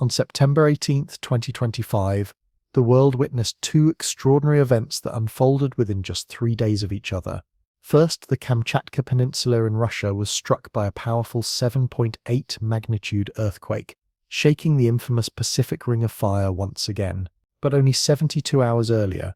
On September 18, 2025, the world witnessed two extraordinary events that unfolded within just 3 days of each other. First, the Kamchatka Peninsula in Russia was struck by a powerful 7.8 magnitude earthquake, shaking the infamous Pacific Ring of Fire once again. But only 72 hours earlier,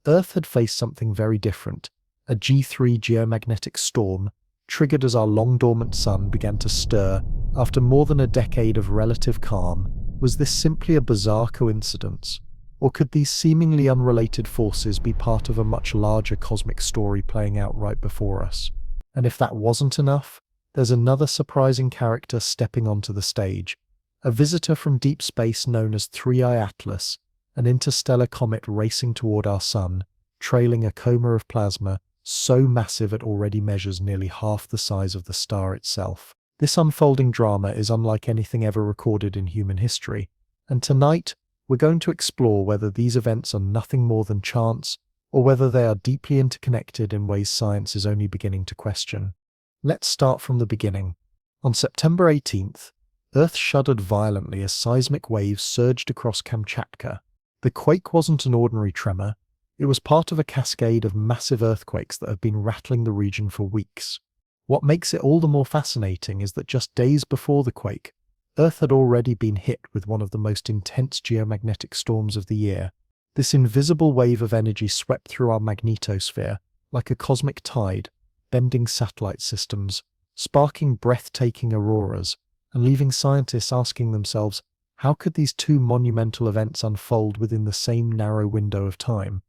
Earth had faced something very different, a G3 geomagnetic storm, triggered as our long-dormant sun began to stir after more than a decade of relative calm. Was this simply a bizarre coincidence? Or could these seemingly unrelated forces be part of a much larger cosmic story playing out right before us? And if that wasn't enough, there's another surprising character stepping onto the stage. A visitor from deep space known as 3I Atlas, an interstellar comet racing toward our sun, trailing a coma of plasma so massive it already measures nearly half the size of the star itself. This unfolding drama is unlike anything ever recorded in human history, and tonight we're going to explore whether these events are nothing more than chance, or whether they are deeply interconnected in ways science is only beginning to question. Let's start from the beginning. On September 18th, Earth shuddered violently as seismic waves surged across Kamchatka. The quake wasn't an ordinary tremor. It was part of a cascade of massive earthquakes that have been rattling the region for weeks. What makes it all the more fascinating is that just days before the quake, Earth had already been hit with one of the most intense geomagnetic storms of the year. This invisible wave of energy swept through our magnetosphere like a cosmic tide, bending satellite systems, sparking breathtaking auroras, and leaving scientists asking themselves, how could these two monumental events unfold within the same narrow window of time?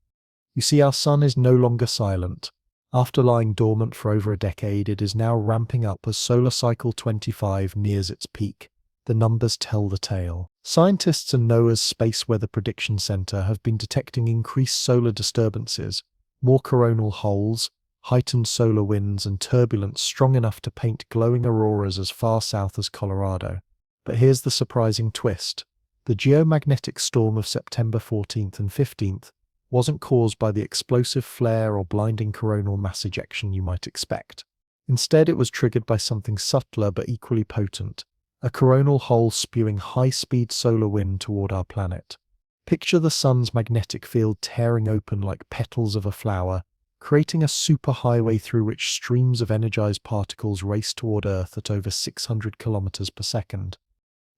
You see, our sun is no longer silent. After lying dormant for over a decade, it is now ramping up as solar cycle 25 nears its peak. The numbers tell the tale. Scientists in NOAA's Space Weather Prediction Center have been detecting increased solar disturbances, more coronal holes, heightened solar winds, and turbulence strong enough to paint glowing auroras as far south as Colorado. But here's the surprising twist. The geomagnetic storm of September 14th and 15th wasn't caused by the explosive flare or blinding coronal mass ejection you might expect. Instead, it was triggered by something subtler but equally potent, a coronal hole spewing high-speed solar wind toward our planet. Picture the sun's magnetic field tearing open like petals of a flower, creating a superhighway through which streams of energized particles race toward Earth at over 600 kilometers per second.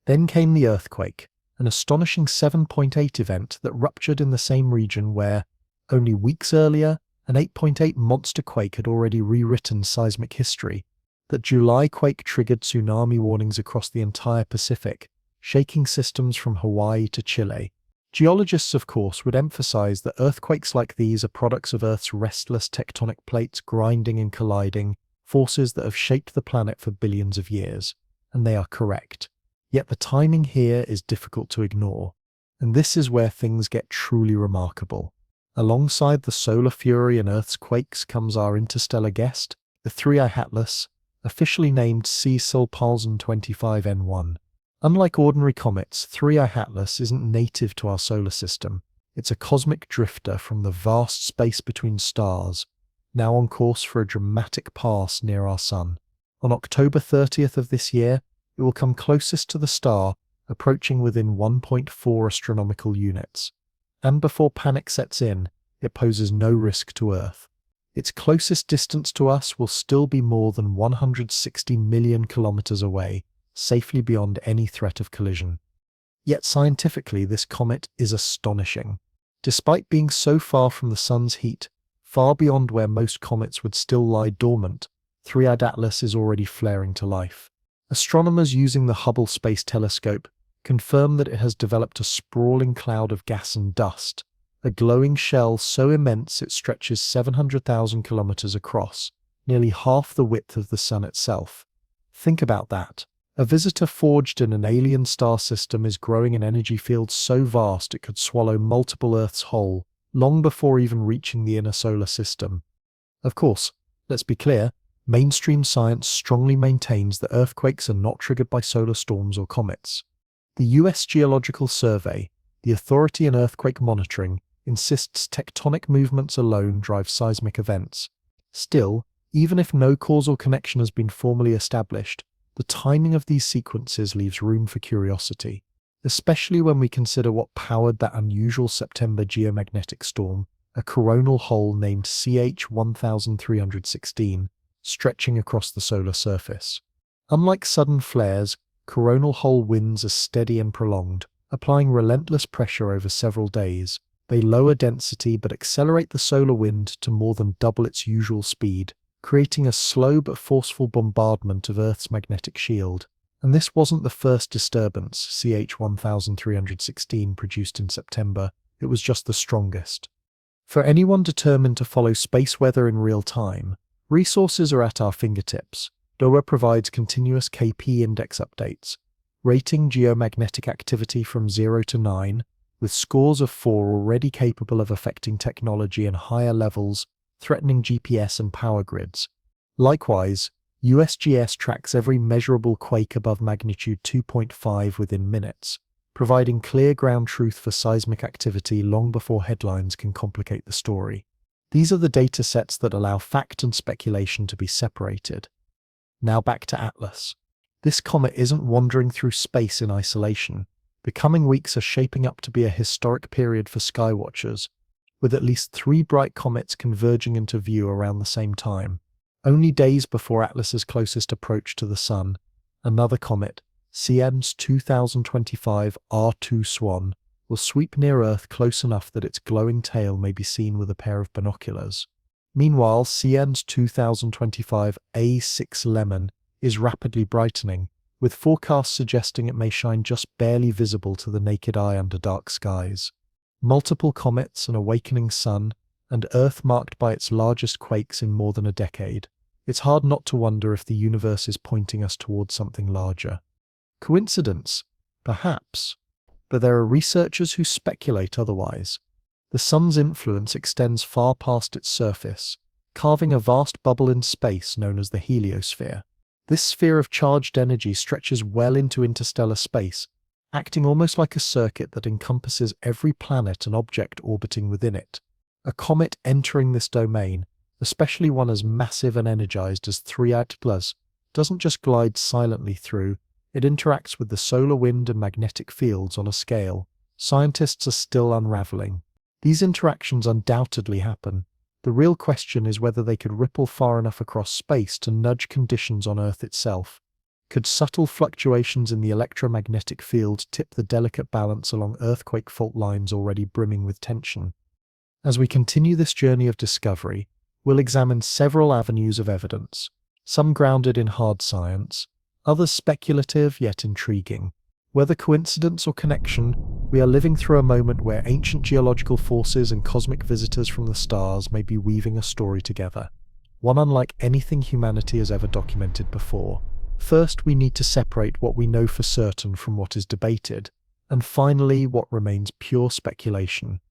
Then came the earthquake, an astonishing 7.8 event that ruptured in the same region where, only weeks earlier, an 8.8 monster quake had already rewritten seismic history. That July quake triggered tsunami warnings across the entire Pacific, shaking systems from Hawaii to Chile. Geologists, of course, would emphasize that earthquakes like these are products of Earth's restless tectonic plates grinding and colliding, forces that have shaped the planet for billions of years. And they are correct. Yet the timing here is difficult to ignore, and this is where things get truly remarkable. Alongside the solar fury and Earth's quakes comes our interstellar guest, the 3I Atlas, officially named Seismic 25N1. Unlike ordinary comets, 3I Atlas isn't native to our solar system. It's a cosmic drifter from the vast space between stars, now on course for a dramatic pass near our sun. On October 30th of this year, it will come closest to the star, approaching within 1.4 astronomical units. And before panic sets in, it poses no risk to Earth. Its closest distance to us will still be more than 160 million kilometers away, safely beyond any threat of collision. Yet scientifically, this comet is astonishing. Despite being so far from the sun's heat, far beyond where most comets would still lie dormant, 3I Atlas is already flaring to life. Astronomers using the Hubble Space Telescope confirm that it has developed a sprawling cloud of gas and dust, a glowing shell so immense it stretches 700,000 kilometers across, nearly half the width of the sun itself. Think about that. A visitor forged in an alien star system is growing an energy field so vast it could swallow multiple Earths whole, long before even reaching the inner solar system. Of course, let's be clear, mainstream science strongly maintains that earthquakes are not triggered by solar storms or comets. The US Geological Survey, the authority in earthquake monitoring, insists tectonic movements alone drive seismic events. Still, even if no causal connection has been formally established, the timing of these sequences leaves room for curiosity. especially when we consider what powered that unusual September geomagnetic storm, a coronal hole named CH-1316, stretching across the solar surface. Unlike sudden flares, coronal hole winds are steady and prolonged, applying relentless pressure over several days. They lower density but accelerate the solar wind to more than double its usual speed, creating a slow but forceful bombardment of Earth's magnetic shield. And this wasn't the first disturbance CH-1316 produced in September, it was just the strongest. For anyone determined to follow space weather in real time, resources are at our fingertips. NOAA provides continuous KP index updates, rating geomagnetic activity from 0 to 9, with scores of 4 already capable of affecting technology and higher levels, threatening GPS and power grids. Likewise, USGS tracks every measurable quake above magnitude 2.5 within minutes, providing clear ground truth for seismic activity long before headlines can complicate the story. These are the data sets that allow fact and speculation to be separated. Now back to Atlas. This comet isn't wandering through space in isolation. The coming weeks are shaping up to be a historic period for skywatchers, with at least 3 bright comets converging into view around the same time. Only days before Atlas's closest approach to the Sun, another comet, CN's 2025 R2 Swan, will sweep near Earth close enough that its glowing tail may be seen with a pair of binoculars. Meanwhile, CN's 2025 A6 Lemon is rapidly brightening, with forecasts suggesting it may shine just barely visible to the naked eye under dark skies. Multiple comets, an awakening sun, and Earth marked by its largest quakes in more than a decade. It's hard not to wonder if the universe is pointing us towards something larger. Coincidence? Perhaps. But there are researchers who speculate otherwise. The sun's influence extends far past its surface, carving a vast bubble in space known as the heliosphere. This sphere of charged energy stretches well into interstellar space, acting almost like a circuit that encompasses every planet and object orbiting within it. A comet entering this domain, especially one as massive and energized as 3 Atlas, doesn't just glide silently through, it interacts with the solar wind and magnetic fields on a scale scientists are still unraveling. These interactions undoubtedly happen. The real question is whether they could ripple far enough across space to nudge conditions on Earth itself. Could subtle fluctuations in the electromagnetic field tip the delicate balance along earthquake fault lines already brimming with tension? As we continue this journey of discovery, we'll examine several avenues of evidence, some grounded in hard science, others speculative yet intriguing. Whether coincidence or connection, we are living through a moment where ancient geological forces and cosmic visitors from the stars may be weaving a story together, one unlike anything humanity has ever documented before. First, we need to separate what we know for certain from what is debated, and finally, what remains pure speculation.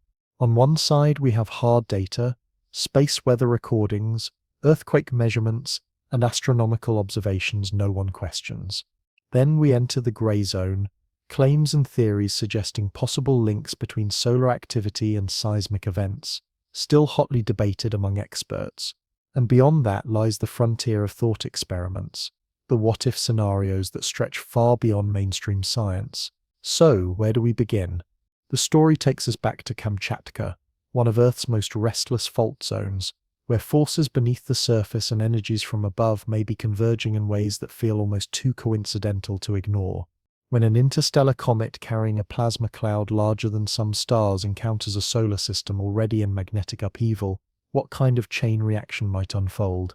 On one side, we have hard data, space weather recordings, earthquake measurements, and astronomical observations no one questions. Then we enter the grey zone, claims and theories suggesting possible links between solar activity and seismic events, still hotly debated among experts. And beyond that lies the frontier of thought experiments, the what-if scenarios that stretch far beyond mainstream science. So, where do we begin? The story takes us back to Kamchatka, one of Earth's most restless fault zones, where forces beneath the surface and energies from above may be converging in ways that feel almost too coincidental to ignore. When an interstellar comet carrying a plasma cloud larger than some stars encounters a solar system already in magnetic upheaval, what kind of chain reaction might unfold?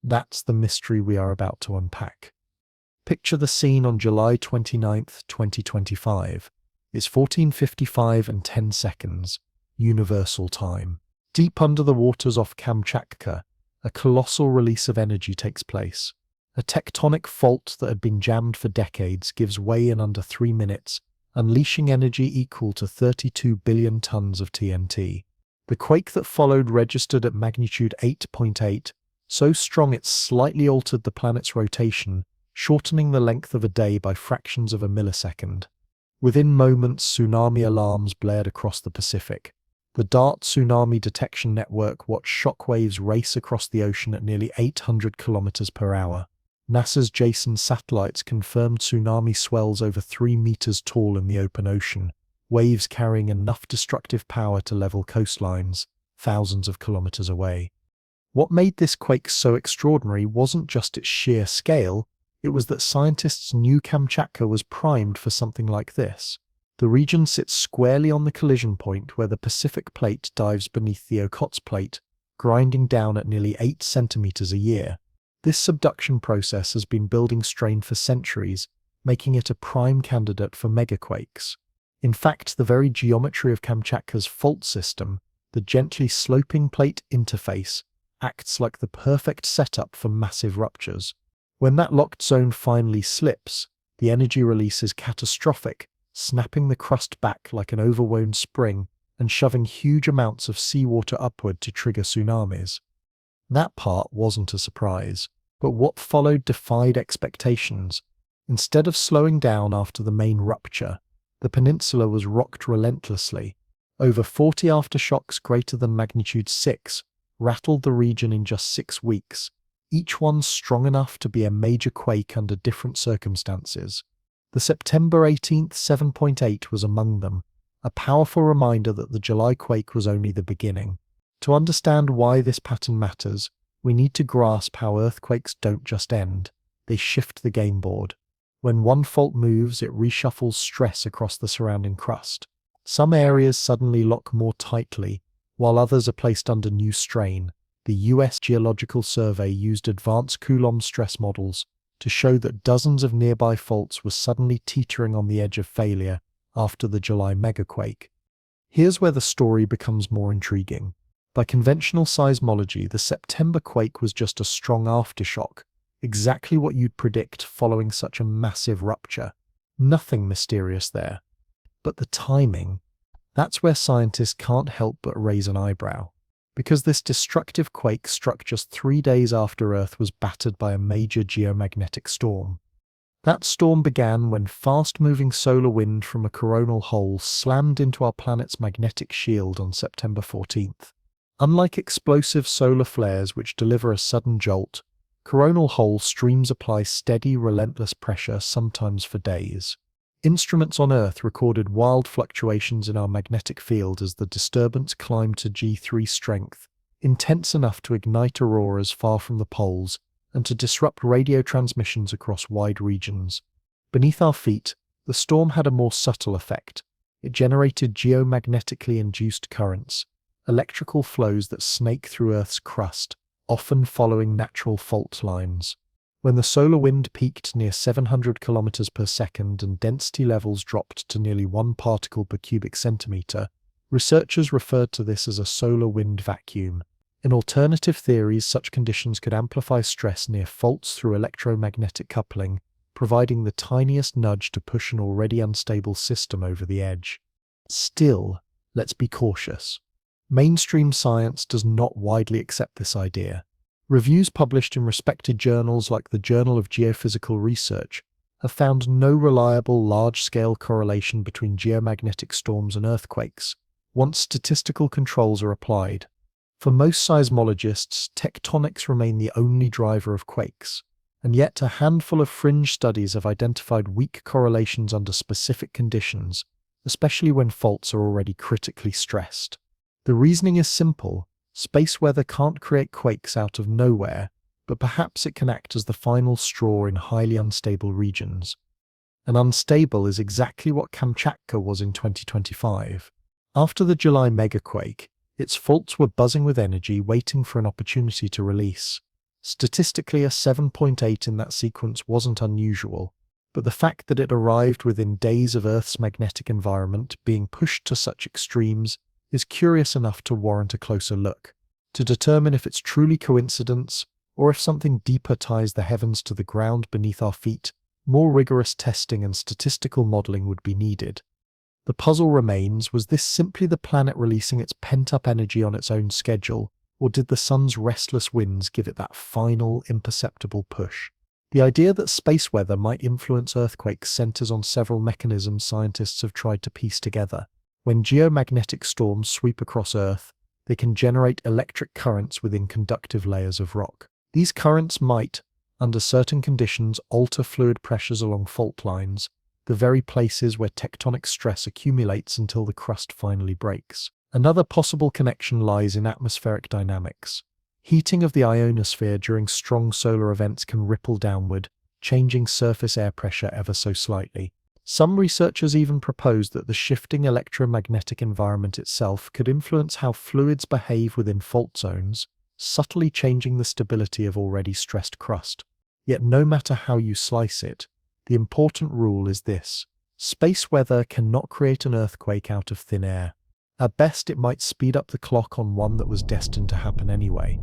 That's the mystery we are about to unpack. Picture the scene on July 29, 2025. It's 14:55 and 10 seconds, universal time. Deep under the waters off Kamchatka, a colossal release of energy takes place. A tectonic fault that had been jammed for decades gives way in under 3 minutes, unleashing energy equal to 32 billion tons of TNT. The quake that followed registered at magnitude 8.8, so strong it slightly altered the planet's rotation, shortening the length of a day by fractions of a millisecond. Within moments, tsunami alarms blared across the Pacific. The DART tsunami detection network watched shockwaves race across the ocean at nearly 800 kilometers per hour. NASA's JASON satellites confirmed tsunami swells over 3 meters tall in the open ocean, waves carrying enough destructive power to level coastlines thousands of kilometers away. What made this quake so extraordinary wasn't just its sheer scale, it was that scientists knew Kamchatka was primed for something like this. The region sits squarely on the collision point where the Pacific plate dives beneath the Okhotsk plate, grinding down at nearly 8 centimeters a year. This subduction process has been building strain for centuries, making it a prime candidate for megaquakes. In fact, the very geometry of Kamchatka's fault system, the gently sloping plate interface, acts like the perfect setup for massive ruptures. When that locked zone finally slips, the energy release is catastrophic, snapping the crust back like an overwound spring and shoving huge amounts of seawater upward to trigger tsunamis. That part wasn't a surprise, but what followed defied expectations. Instead of slowing down after the main rupture, the peninsula was rocked relentlessly. Over 40 aftershocks greater than magnitude 6 rattled the region in just 6 weeks, each one strong enough to be a major quake under different circumstances. The September 18th 7.8 was among them, a powerful reminder that the July quake was only the beginning. To understand why this pattern matters, we need to grasp how earthquakes don't just end, they shift the game board. When one fault moves, it reshuffles stress across the surrounding crust. Some areas suddenly lock more tightly, while others are placed under new strain. The US Geological Survey used advanced Coulomb stress models to show that dozens of nearby faults were suddenly teetering on the edge of failure after the July megaquake. Here's where the story becomes more intriguing. By conventional seismology, the September quake was just a strong aftershock, exactly what you'd predict following such a massive rupture. Nothing mysterious there. But the timing, that's where scientists can't help but raise an eyebrow. Because this destructive quake struck just 3 days after Earth was battered by a major geomagnetic storm. That storm began when fast-moving solar wind from a coronal hole slammed into our planet's magnetic shield on September 14th. Unlike explosive solar flares which deliver a sudden jolt, coronal hole streams apply steady, relentless pressure, sometimes for days. Instruments on Earth recorded wild fluctuations in our magnetic field as the disturbance climbed to G3 strength, intense enough to ignite auroras far from the poles and to disrupt radio transmissions across wide regions. Beneath our feet, the storm had a more subtle effect. It generated geomagnetically induced currents, electrical flows that snake through Earth's crust, often following natural fault lines. When the solar wind peaked near 700 kilometers per second and density levels dropped to nearly 1 particle per cubic centimeter, researchers referred to this as a solar wind vacuum. In alternative theories, such conditions could amplify stress near faults through electromagnetic coupling, providing the tiniest nudge to push an already unstable system over the edge. Still, let's be cautious. Mainstream science does not widely accept this idea. Reviews published in respected journals like the Journal of Geophysical Research have found no reliable large-scale correlation between geomagnetic storms and earthquakes, once statistical controls are applied. For most seismologists, tectonics remain the only driver of quakes, and yet a handful of fringe studies have identified weak correlations under specific conditions, especially when faults are already critically stressed. The reasoning is simple. Space weather can't create quakes out of nowhere, but perhaps it can act as the final straw in highly unstable regions. And unstable is exactly what Kamchatka was in 2025. After the July megaquake, its faults were buzzing with energy, waiting for an opportunity to release. Statistically, a 7.8 in that sequence wasn't unusual, but the fact that it arrived within days of Earth's magnetic environment being pushed to such extremes is curious enough to warrant a closer look, to determine if it's truly coincidence or if something deeper ties the heavens to the ground beneath our feet. More rigorous testing and statistical modeling would be needed. The puzzle remains, was this simply the planet releasing its pent-up energy on its own schedule, or did the sun's restless winds give it that final, imperceptible push? The idea that space weather might influence earthquakes centers on several mechanisms scientists have tried to piece together. When geomagnetic storms sweep across Earth, they can generate electric currents within conductive layers of rock. These currents might, under certain conditions, alter fluid pressures along fault lines, the very places where tectonic stress accumulates until the crust finally breaks. Another possible connection lies in atmospheric dynamics. Heating of the ionosphere during strong solar events can ripple downward, changing surface air pressure ever so slightly. Some researchers even propose that the shifting electromagnetic environment itself could influence how fluids behave within fault zones, subtly changing the stability of already stressed crust. Yet no matter how you slice it, the important rule is this: space weather cannot create an earthquake out of thin air. At best, it might speed up the clock on one that was destined to happen anyway.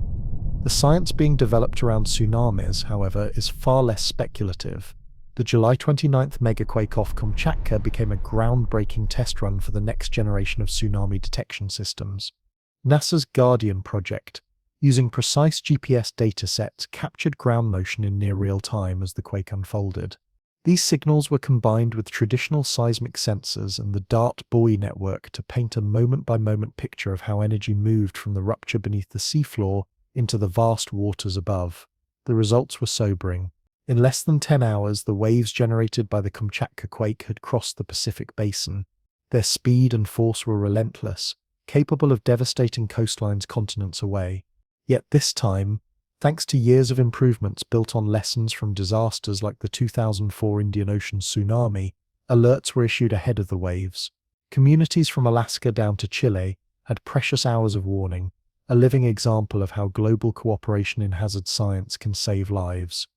The science being developed around tsunamis, however, is far less speculative. The July 29th megaquake off Kamchatka became a groundbreaking test run for the next generation of tsunami detection systems. NASA's Guardian project, using precise GPS datasets, captured ground motion in near real time as the quake unfolded. These signals were combined with traditional seismic sensors and the DART buoy network to paint a moment-by-moment picture of how energy moved from the rupture beneath the seafloor into the vast waters above. The results were sobering. In less than 10 hours, the waves generated by the Kamchatka quake had crossed the Pacific basin. Their speed and force were relentless, capable of devastating coastlines continents away. Yet this time, thanks to years of improvements built on lessons from disasters like the 2004 Indian Ocean tsunami, alerts were issued ahead of the waves. Communities from Alaska down to Chile had precious hours of warning, a living example of how global cooperation in hazard science can save lives.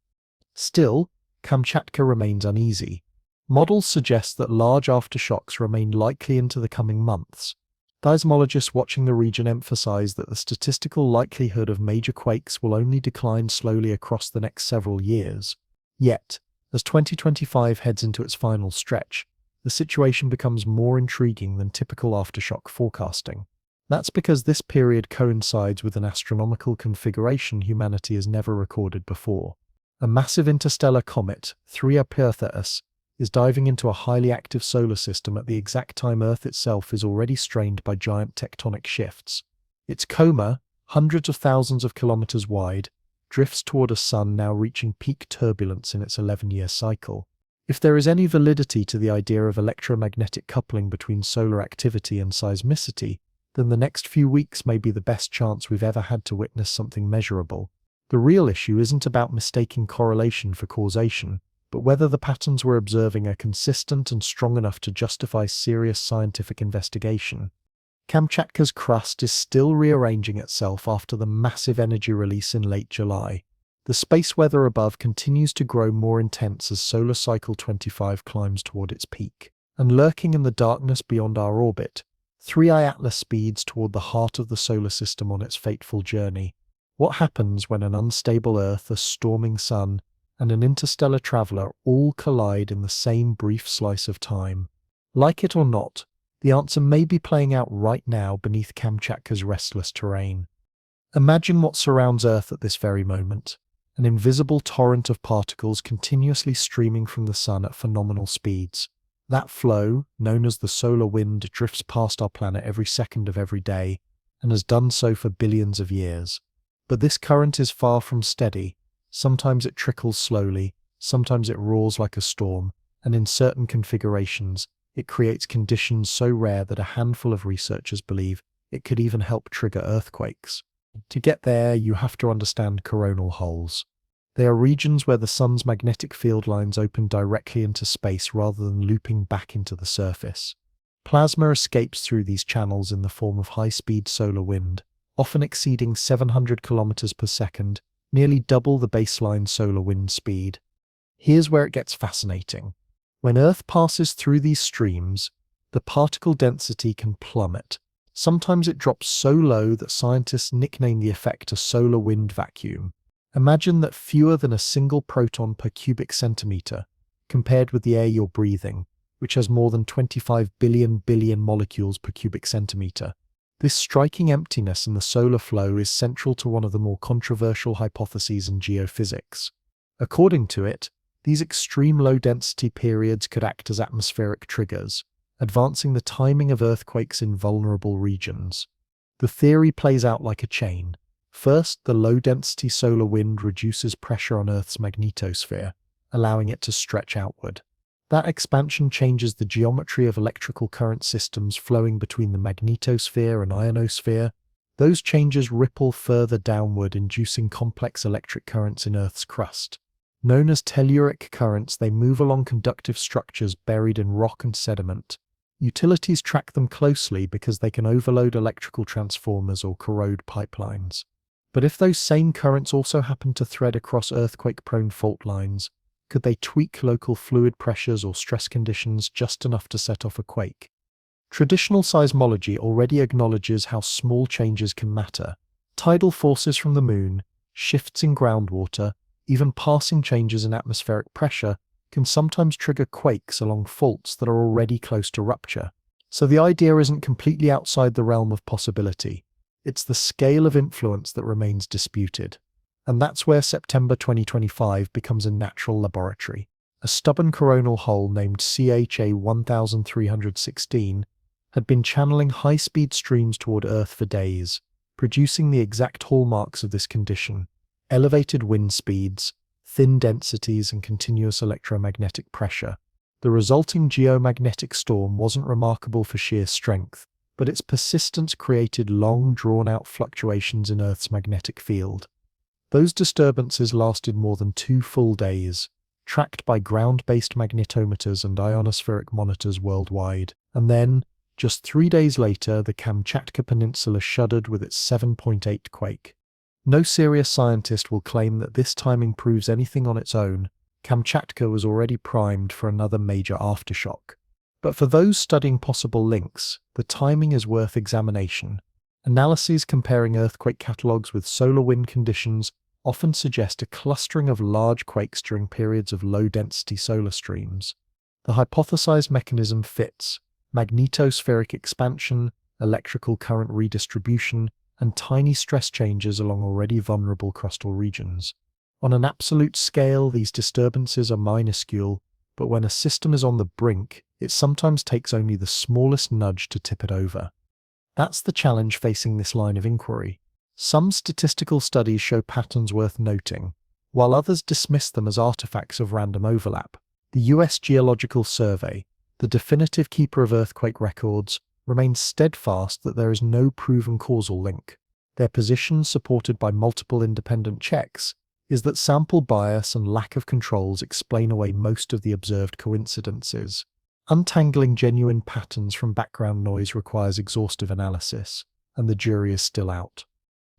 Still, Kamchatka remains uneasy. Models suggest that large aftershocks remain likely into the coming months. Seismologists watching the region emphasize that the statistical likelihood of major quakes will only decline slowly across the next several years. Yet, as 2025 heads into its final stretch, the situation becomes more intriguing than typical aftershock forecasting. That's because this period coincides with an astronomical configuration humanity has never recorded before. A massive interstellar comet, 3A Perseus, is diving into a highly active solar system at the exact time Earth itself is already strained by giant tectonic shifts. Its coma, hundreds of thousands of kilometers wide, drifts toward a sun now reaching peak turbulence in its 11-year cycle. If there is any validity to the idea of electromagnetic coupling between solar activity and seismicity, then the next few weeks may be the best chance we've ever had to witness something measurable. The real issue isn't about mistaking correlation for causation, but whether the patterns we're observing are consistent and strong enough to justify serious scientific investigation. Kamchatka's crust is still rearranging itself after the massive energy release in late July. The space weather above continues to grow more intense as solar cycle 25 climbs toward its peak. And lurking in the darkness beyond our orbit, 3I Atlas speeds toward the heart of the solar system on its fateful journey. What happens when an unstable Earth, a storming sun, and an interstellar traveler all collide in the same brief slice of time? Like it or not, the answer may be playing out right now beneath Kamchatka's restless terrain. Imagine what surrounds Earth at this very moment. An invisible torrent of particles continuously streaming from the sun at phenomenal speeds. That flow, known as the solar wind, drifts past our planet every second of every day, and has done so for billions of years. But this current is far from steady. Sometimes it trickles slowly, sometimes it roars like a storm, and in certain configurations, it creates conditions so rare that a handful of researchers believe it could even help trigger earthquakes. To get there, you have to understand coronal holes. They are regions where the sun's magnetic field lines open directly into space rather than looping back into the surface. Plasma escapes through these channels in the form of high-speed solar wind, often exceeding 700 kilometers per second, nearly double the baseline solar wind speed. Here's where it gets fascinating. When Earth passes through these streams, the particle density can plummet. Sometimes it drops so low that scientists nickname the effect a solar wind vacuum. Imagine that fewer than a single proton per cubic centimeter, compared with the air you're breathing, which has more than 25 billion molecules per cubic centimeter. This striking emptiness in the solar flow is central to one of the more controversial hypotheses in geophysics. According to it, these extreme low-density periods could act as atmospheric triggers, advancing the timing of earthquakes in vulnerable regions. The theory plays out like a chain. First, the low-density solar wind reduces pressure on Earth's magnetosphere, allowing it to stretch outward. That expansion changes the geometry of electrical current systems flowing between the magnetosphere and ionosphere. Those changes ripple further downward, inducing complex electric currents in Earth's crust. Known as telluric currents, they move along conductive structures buried in rock and sediment. Utilities track them closely because they can overload electrical transformers or corrode pipelines. But if those same currents also happen to thread across earthquake-prone fault lines, could they tweak local fluid pressures or stress conditions just enough to set off a quake? Traditional seismology already acknowledges how small changes can matter. Tidal forces from the moon, shifts in groundwater, even passing changes in atmospheric pressure can sometimes trigger quakes along faults that are already close to rupture. So the idea isn't completely outside the realm of possibility. It's the scale of influence that remains disputed. And that's where September 2025 becomes a natural laboratory. A stubborn coronal hole named CHA 1316 had been channeling high-speed streams toward Earth for days, producing the exact hallmarks of this condition: elevated wind speeds, thin densities, and continuous electromagnetic pressure. The resulting geomagnetic storm wasn't remarkable for sheer strength, but its persistence created long, drawn-out fluctuations in Earth's magnetic field. Those disturbances lasted more than 2 full days, tracked by ground-based magnetometers and ionospheric monitors worldwide. And then, just 3 days later, the Kamchatka Peninsula shuddered with its 7.8 quake. No serious scientist will claim that this timing proves anything on its own. Kamchatka was already primed for another major aftershock. But for those studying possible links, the timing is worth examination. Analyses comparing earthquake catalogues with solar wind conditions often suggest a clustering of large quakes during periods of low-density solar streams. The hypothesized mechanism fits: magnetospheric expansion, electrical current redistribution, and tiny stress changes along already vulnerable crustal regions. On an absolute scale, these disturbances are minuscule, but when a system is on the brink, it sometimes takes only the smallest nudge to tip it over. That's the challenge facing this line of inquiry. Some statistical studies show patterns worth noting, while others dismiss them as artifacts of random overlap. The US Geological Survey, the definitive keeper of earthquake records, remains steadfast that there is no proven causal link. Their position, supported by multiple independent checks, is that sample bias and lack of controls explain away most of the observed coincidences. Untangling genuine patterns from background noise requires exhaustive analysis, and the jury is still out.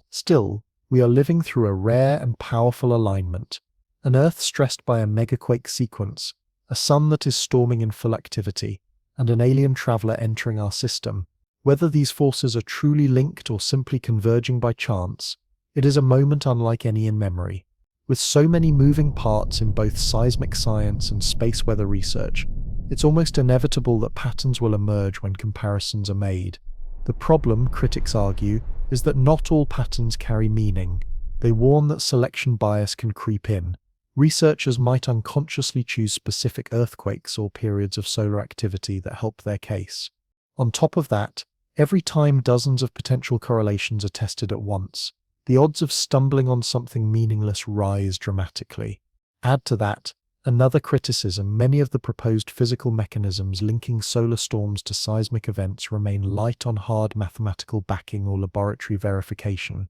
Still, we are living through a rare and powerful alignment: an Earth stressed by a megaquake sequence, a sun that is storming in full activity, and an alien traveler entering our system. Whether these forces are truly linked or simply converging by chance, it is a moment unlike any in memory. With so many moving parts in both seismic science and space weather research, it's almost inevitable that patterns will emerge when comparisons are made. The problem, critics argue, is that not all patterns carry meaning. They warn that selection bias can creep in. Researchers might unconsciously choose specific earthquakes or periods of solar activity that help their case. On top of that, every time dozens of potential correlations are tested at once, the odds of stumbling on something meaningless rise dramatically. Add to that another criticism: many of the proposed physical mechanisms linking solar storms to seismic events remain light on hard mathematical backing or laboratory verification.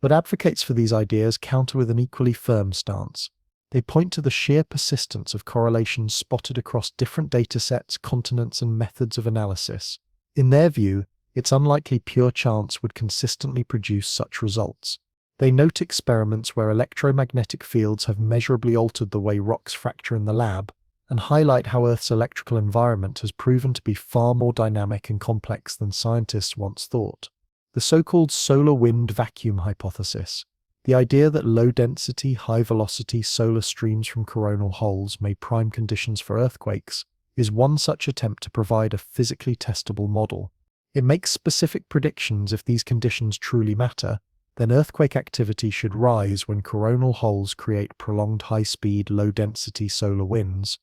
But advocates for these ideas counter with an equally firm stance. They point to the sheer persistence of correlations spotted across different datasets, continents, and methods of analysis. In their view, it's unlikely pure chance would consistently produce such results. They note experiments where electromagnetic fields have measurably altered the way rocks fracture in the lab, and highlight how Earth's electrical environment has proven to be far more dynamic and complex than scientists once thought. The so-called solar wind vacuum hypothesis, the idea that low-density, high-velocity solar streams from coronal holes may prime conditions for earthquakes, is one such attempt to provide a physically testable model. It makes specific predictions: if these conditions truly matter, then earthquake activity should rise when coronal holes create prolonged high-speed, low-density solar winds.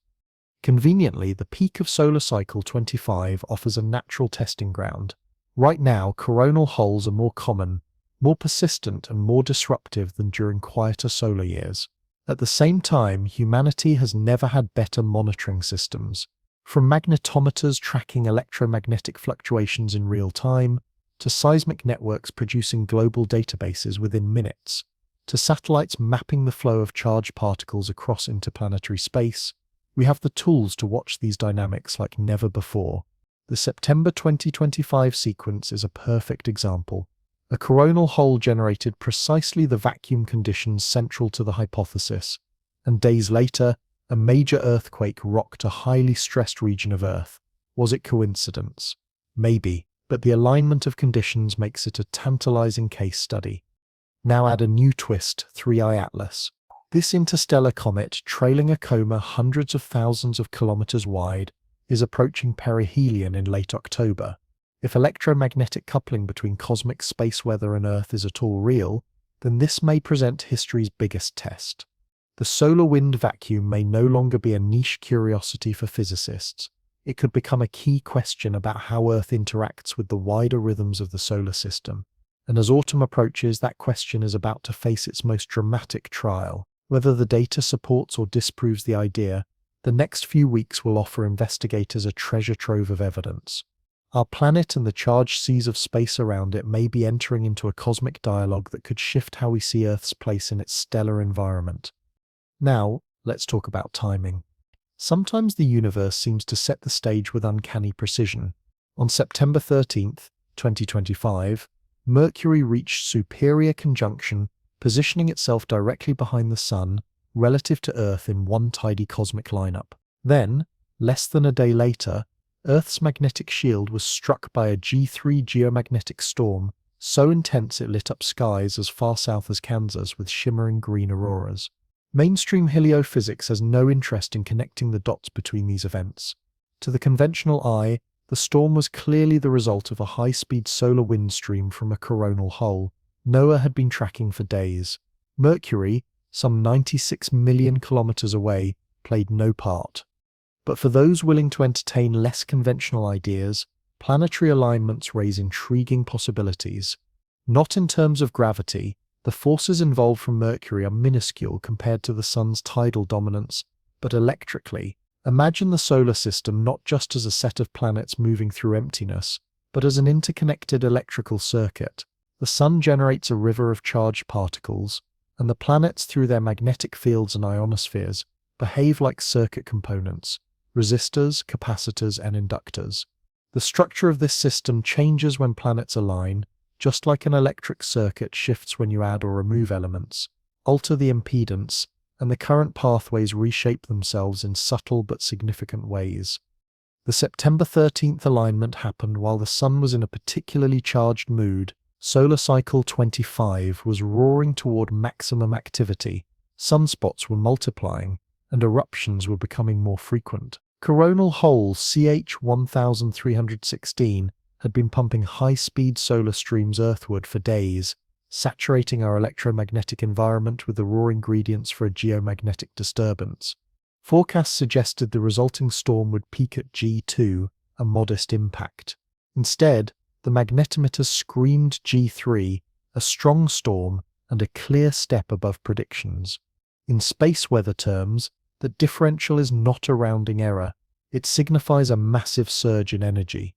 Conveniently, the peak of solar cycle 25 offers a natural testing ground. Right now, coronal holes are more common, more persistent and more disruptive than during quieter solar years. At the same time, humanity has never had better monitoring systems. From magnetometers tracking electromagnetic fluctuations in real time, to seismic networks producing global databases within minutes, to satellites mapping the flow of charged particles across interplanetary space, we have the tools to watch these dynamics like never before. The September 2025 sequence is a perfect example. A coronal hole generated precisely the vacuum conditions central to the hypothesis, and days later, a major earthquake rocked a highly stressed region of Earth. Was it coincidence? Maybe, but the alignment of conditions makes it a tantalizing case study. Now add a new twist, 3I Atlas. This interstellar comet, trailing a coma hundreds of thousands of kilometers wide, is approaching perihelion in late October. If electromagnetic coupling between cosmic space weather and Earth is at all real, then this may present history's biggest test. The solar wind vacuum may no longer be a niche curiosity for physicists. It could become a key question about how Earth interacts with the wider rhythms of the solar system. And as autumn approaches, that question is about to face its most dramatic trial. Whether the data supports or disproves the idea, the next few weeks will offer investigators a treasure trove of evidence. Our planet and the charged seas of space around it may be entering into a cosmic dialogue that could shift how we see Earth's place in its stellar environment. Now, let's talk about timing. Sometimes the universe seems to set the stage with uncanny precision. On September 13th, 2025, Mercury reached superior conjunction, positioning itself directly behind the Sun, relative to Earth in one tidy cosmic lineup. Then, less than a day later, Earth's magnetic shield was struck by a G3 geomagnetic storm, so intense it lit up skies as far south as Kansas with shimmering green auroras. Mainstream heliophysics has no interest in connecting the dots between these events. To the conventional eye, the storm was clearly the result of a high-speed solar wind stream from a coronal hole NOAA had been tracking for days. Mercury, some 96 million kilometers away, played no part. But for those willing to entertain less conventional ideas, planetary alignments raise intriguing possibilities. Not in terms of gravity, the forces involved from Mercury are minuscule compared to the Sun's tidal dominance, but electrically, imagine the solar system not just as a set of planets moving through emptiness, but as an interconnected electrical circuit. The Sun generates a river of charged particles, and the planets, through their magnetic fields and ionospheres, behave like circuit components, resistors, capacitors, and inductors. The structure of this system changes when planets align, just like an electric circuit shifts when you add or remove elements, alter the impedance, and the current pathways reshape themselves in subtle but significant ways. The September 13th alignment happened while the Sun was in a particularly charged mood. Solar cycle 25 was roaring toward maximum activity, sunspots were multiplying, and eruptions were becoming more frequent. Coronal hole CH-1316 had been pumping high-speed solar streams earthward for days, saturating our electromagnetic environment with the raw ingredients for a geomagnetic disturbance. Forecasts suggested the resulting storm would peak at G2, a modest impact. Instead, the magnetometer screamed G3, a strong storm and a clear step above predictions. In space weather terms, the differential is not a rounding error. It signifies a massive surge in energy.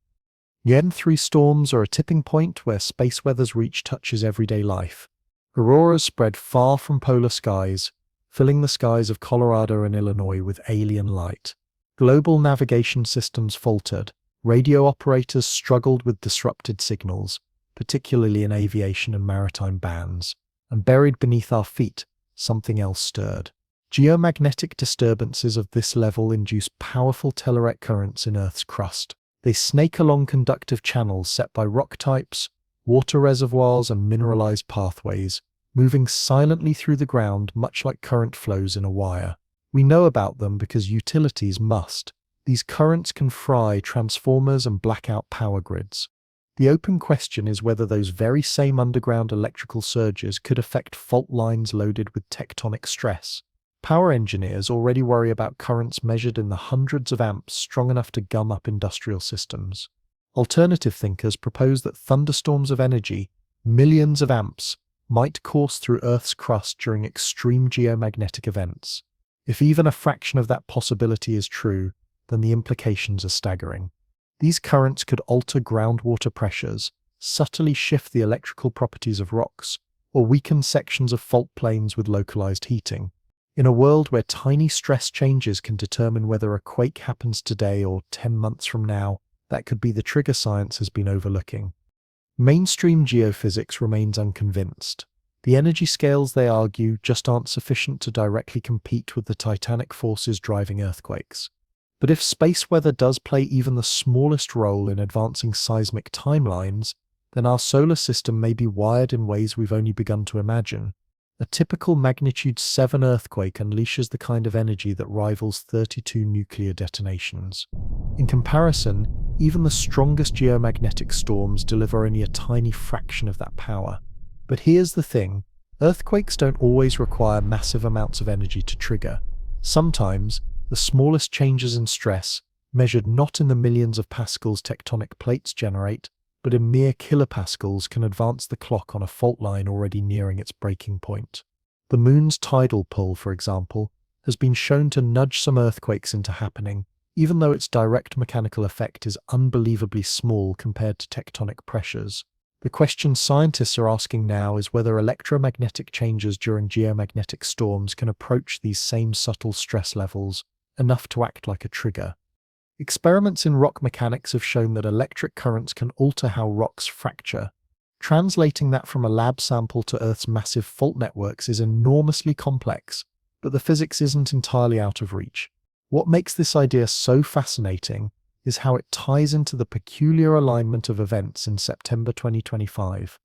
Yen-3 storms are a tipping point where space weather's reach touches everyday life. Auroras spread far from polar skies, filling the skies of Colorado and Illinois with alien light. Global navigation systems faltered. Radio operators struggled with disrupted signals, particularly in aviation and maritime bands. And buried beneath our feet, something else stirred. Geomagnetic disturbances of this level induce powerful tellurite currents in Earth's crust. They snake along conductive channels set by rock types, water reservoirs, and mineralized pathways, moving silently through the ground much like current flows in a wire. We know about them because utilities must. These currents can fry transformers and black out power grids. The open question is whether those very same underground electrical surges could affect fault lines loaded with tectonic stress. Power engineers already worry about currents measured in the hundreds of amps strong enough to gum up industrial systems. Alternative thinkers propose that thunderstorms of energy, Millions of amps might course through Earth's crust during extreme geomagnetic events. If even a fraction of that possibility is true, then the implications are staggering. These currents could alter groundwater pressures, subtly shift the electrical properties of rocks, or weaken sections of fault planes with localized heating. In a world where tiny stress changes can determine whether a quake happens today or 10 months from now, that could be the trigger science has been overlooking. Mainstream geophysics remains unconvinced. The energy scales, they argue, just aren't sufficient to directly compete with the titanic forces driving earthquakes. But if space weather does play even the smallest role in advancing seismic timelines, then our solar system may be wired in ways we've only begun to imagine. A typical magnitude 7 earthquake unleashes the kind of energy that rivals 32 nuclear detonations. In comparison, even the strongest geomagnetic storms deliver only a tiny fraction of that power. But here's the thing, earthquakes don't always require massive amounts of energy to trigger. Sometimes, the smallest changes in stress, measured not in the millions of pascals tectonic plates generate, but in mere kilopascals, can advance the clock on a fault line already nearing its breaking point. The moon's tidal pull, for example, has been shown to nudge some earthquakes into happening, even though its direct mechanical effect is unbelievably small compared to tectonic pressures. The question scientists are asking now is whether electromagnetic changes during geomagnetic storms can approach these same subtle stress levels, enough to act like a trigger. Experiments in rock mechanics have shown that electric currents can alter how rocks fracture. Translating that from a lab sample to Earth's massive fault networks is enormously complex, but the physics isn't entirely out of reach. What makes this idea so fascinating is how it ties into the peculiar alignment of events in September 2025.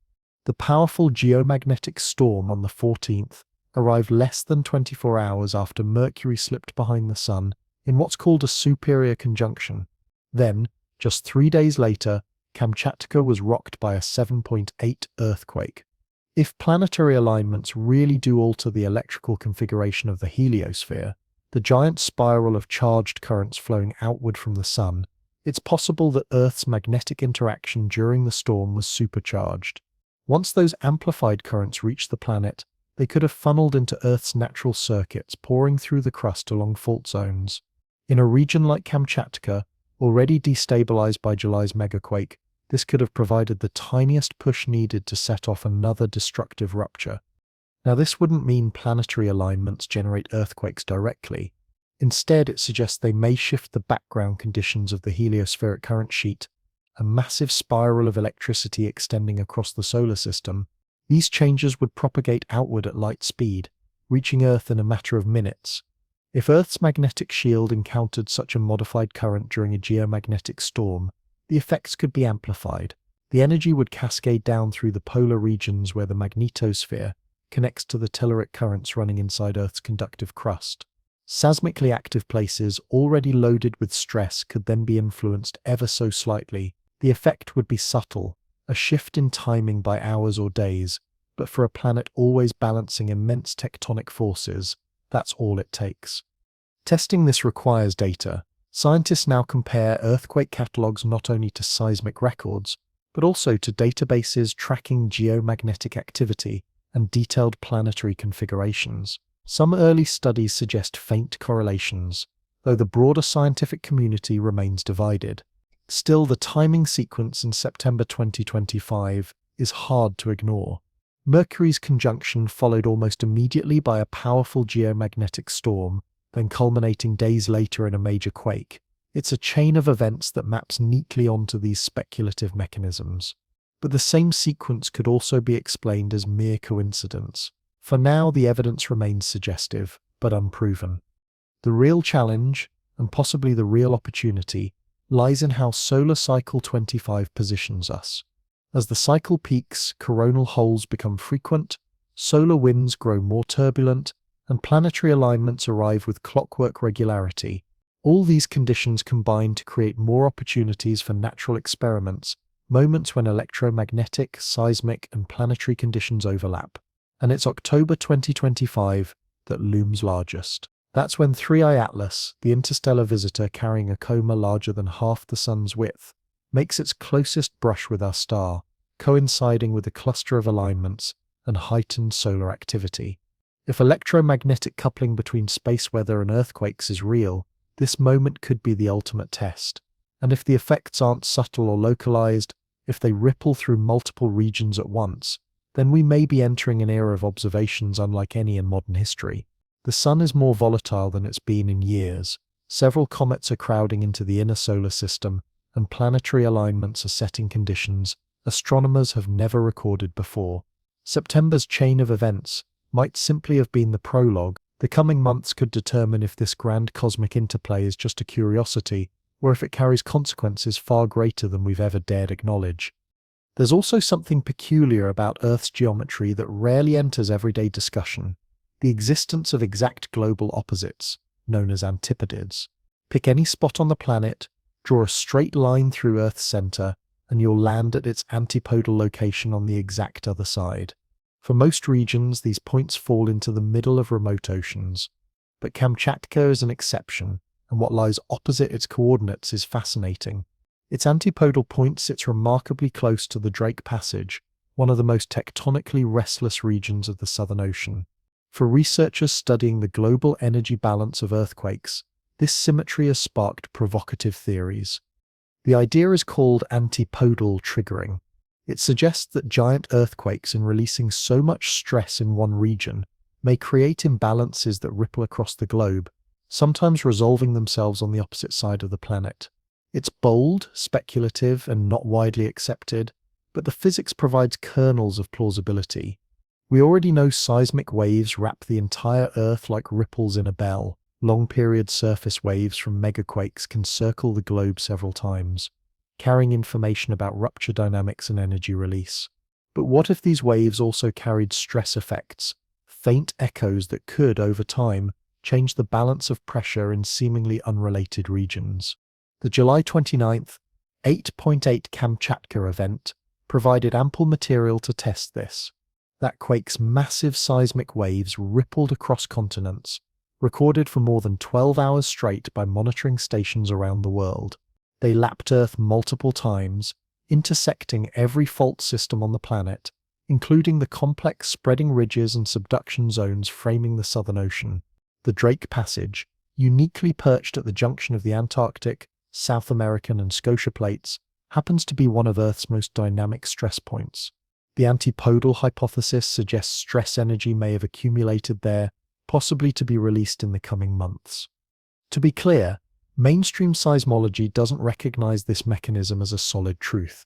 The powerful geomagnetic storm on the 14th arrived less than 24 hours after Mercury slipped behind the Sun in what's called a superior conjunction. Then, just 3 days later, Kamchatka was rocked by a 7.8 earthquake. If planetary alignments really do alter the electrical configuration of the heliosphere, the giant spiral of charged currents flowing outward from the Sun, it's possible that Earth's magnetic interaction during the storm was supercharged. Once those amplified currents reached the planet, they could have funneled into Earth's natural circuits, pouring through the crust along fault zones. In a region like Kamchatka, already destabilized by July's megaquake, this could have provided the tiniest push needed to set off another destructive rupture. Now, this wouldn't mean planetary alignments generate earthquakes directly. Instead, it suggests they may shift the background conditions of the heliospheric current sheet, a massive spiral of electricity extending across the solar system. These changes would propagate outward at light speed, reaching Earth in a matter of minutes. If Earth's magnetic shield encountered such a modified current during a geomagnetic storm, the effects could be amplified. The energy would cascade down through the polar regions where the magnetosphere connects to the telluric currents running inside Earth's conductive crust. Seismically active places already loaded with stress could then be influenced ever so slightly. The effect would be subtle, a shift in timing by hours or days, but for a planet always balancing immense tectonic forces, that's all it takes. Testing this requires data. Scientists now compare earthquake catalogs not only to seismic records, but also to databases tracking geomagnetic activity and detailed planetary configurations. Some early studies suggest faint correlations, though the broader scientific community remains divided. Still, the timing sequence in September 2025 is hard to ignore. Mercury's conjunction followed almost immediately by a powerful geomagnetic storm, then culminating days later in a major quake. It's a chain of events that maps neatly onto these speculative mechanisms. But the same sequence could also be explained as mere coincidence. For now, the evidence remains suggestive, but unproven. The real challenge, and possibly the real opportunity, lies in how Solar Cycle 25 positions us. As the cycle peaks, coronal holes become frequent, solar winds grow more turbulent, and planetary alignments arrive with clockwork regularity. All these conditions combine to create more opportunities for natural experiments, moments when electromagnetic, seismic, and planetary conditions overlap. And it's October 2025 that looms largest. That's when 3I Atlas, the interstellar visitor carrying a coma larger than half the Sun's width, makes its closest brush with our star, coinciding with a cluster of alignments and heightened solar activity. If electromagnetic coupling between space weather and earthquakes is real, this moment could be the ultimate test. And if the effects aren't subtle or localized, if they ripple through multiple regions at once, then we may be entering an era of observations unlike any in modern history. The sun is more volatile than it's been in years. Several comets are crowding into the inner solar system, and planetary alignments are setting conditions astronomers have never recorded before. September's chain of events might simply have been the prologue. The coming months could determine if this grand cosmic interplay is just a curiosity, or if it carries consequences far greater than we've ever dared acknowledge. There's also something peculiar about Earth's geometry that rarely enters everyday discussion: the existence of exact global opposites, known as antipodes. Pick any spot on the planet, draw a straight line through Earth's center, and you'll land at its antipodal location on the exact other side. For most regions, these points fall into the middle of remote oceans. But Kamchatka is an exception, and what lies opposite its coordinates is fascinating. Its antipodal point sits remarkably close to the Drake Passage, one of the most tectonically restless regions of the Southern Ocean. For researchers studying the global energy balance of earthquakes, this symmetry has sparked provocative theories. The idea is called antipodal triggering. It suggests that giant earthquakes, in releasing so much stress in one region, may create imbalances that ripple across the globe, sometimes resolving themselves on the opposite side of the planet. It's bold, speculative, and not widely accepted, but the physics provides kernels of plausibility. We already know seismic waves wrap the entire Earth like ripples in a bell. Long-period surface waves from megaquakes can circle the globe several times, carrying information about rupture dynamics and energy release. But what if these waves also carried stress effects, faint echoes that could, over time, change the balance of pressure in seemingly unrelated regions? The July 29th, 8.8 Kamchatka event provided ample material to test this. That quake's massive seismic waves rippled across continents, recorded for more than 12 hours straight by monitoring stations around the world. They lapped Earth multiple times, intersecting every fault system on the planet, including the complex spreading ridges and subduction zones framing the Southern Ocean. The Drake Passage, uniquely perched at the junction of the Antarctic, South American, and Scotia plates, happens to be one of Earth's most dynamic stress points. The antipodal hypothesis suggests stress energy may have accumulated there, possibly to be released in the coming months. To be clear, mainstream seismology doesn't recognize this mechanism as a solid truth.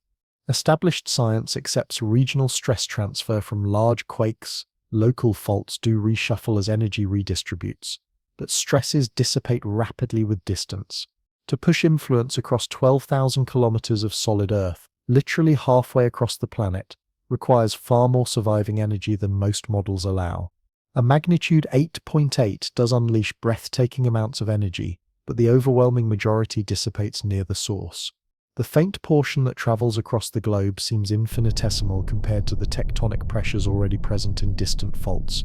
Established science accepts regional stress transfer from large quakes. Local faults do reshuffle as energy redistributes, but stresses dissipate rapidly with distance. To push influence across 12,000 kilometers of solid Earth, literally halfway across the planet, requires far more surviving energy than most models allow. A magnitude 8.8 does unleash breathtaking amounts of energy, but the overwhelming majority dissipates near the source. The faint portion that travels across the globe seems infinitesimal compared to the tectonic pressures already present in distant faults.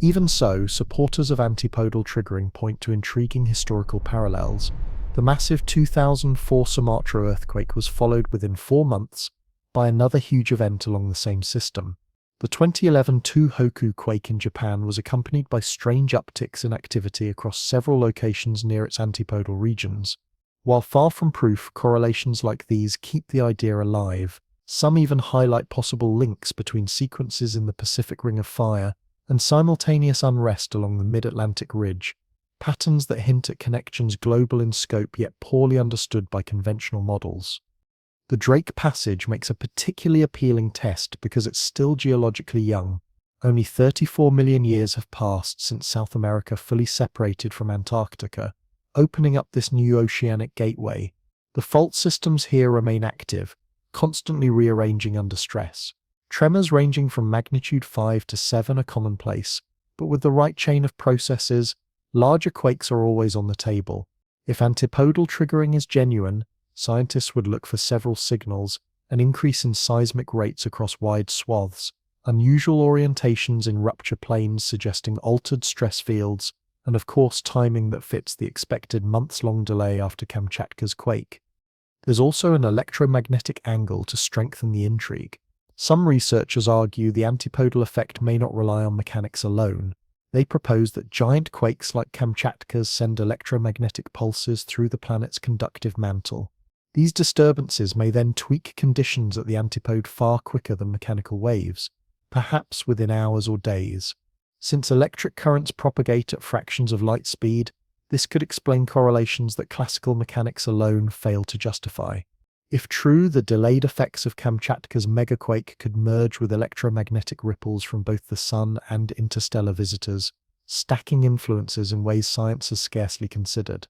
Even so, supporters of antipodal triggering point to intriguing historical parallels. The massive 2004 Sumatra earthquake was followed within 4 months by another huge event along the same system. The 2011 Tohoku quake in Japan was accompanied by strange upticks in activity across several locations near its antipodal regions. While far from proof, correlations like these keep the idea alive. Some even highlight possible links between sequences in the Pacific Ring of Fire and simultaneous unrest along the Mid-Atlantic Ridge, patterns that hint at connections global in scope yet poorly understood by conventional models. The Drake Passage makes a particularly appealing test because it's still geologically young. Only 34 million years have passed since South America fully separated from Antarctica, opening up this new oceanic gateway. The fault systems here remain active, constantly rearranging under stress. Tremors ranging from magnitude 5 to 7 are commonplace, but with the right chain of processes, larger quakes are always on the table. If antipodal triggering is genuine, scientists would look for several signals: an increase in seismic rates across wide swaths, unusual orientations in rupture planes suggesting altered stress fields, and of course timing that fits the expected months-long delay after Kamchatka's quake. There's also an electromagnetic angle to strengthen the intrigue. Some researchers argue the antipodal effect may not rely on mechanics alone. They propose that giant quakes like Kamchatka's send electromagnetic pulses through the planet's conductive mantle. These disturbances may then tweak conditions at the antipode far quicker than mechanical waves, perhaps within hours or days. Since electric currents propagate at fractions of light speed, this could explain correlations that classical mechanics alone fail to justify. If true, the delayed effects of Kamchatka's megaquake could merge with electromagnetic ripples from both the Sun and interstellar visitors, stacking influences in ways science has scarcely considered.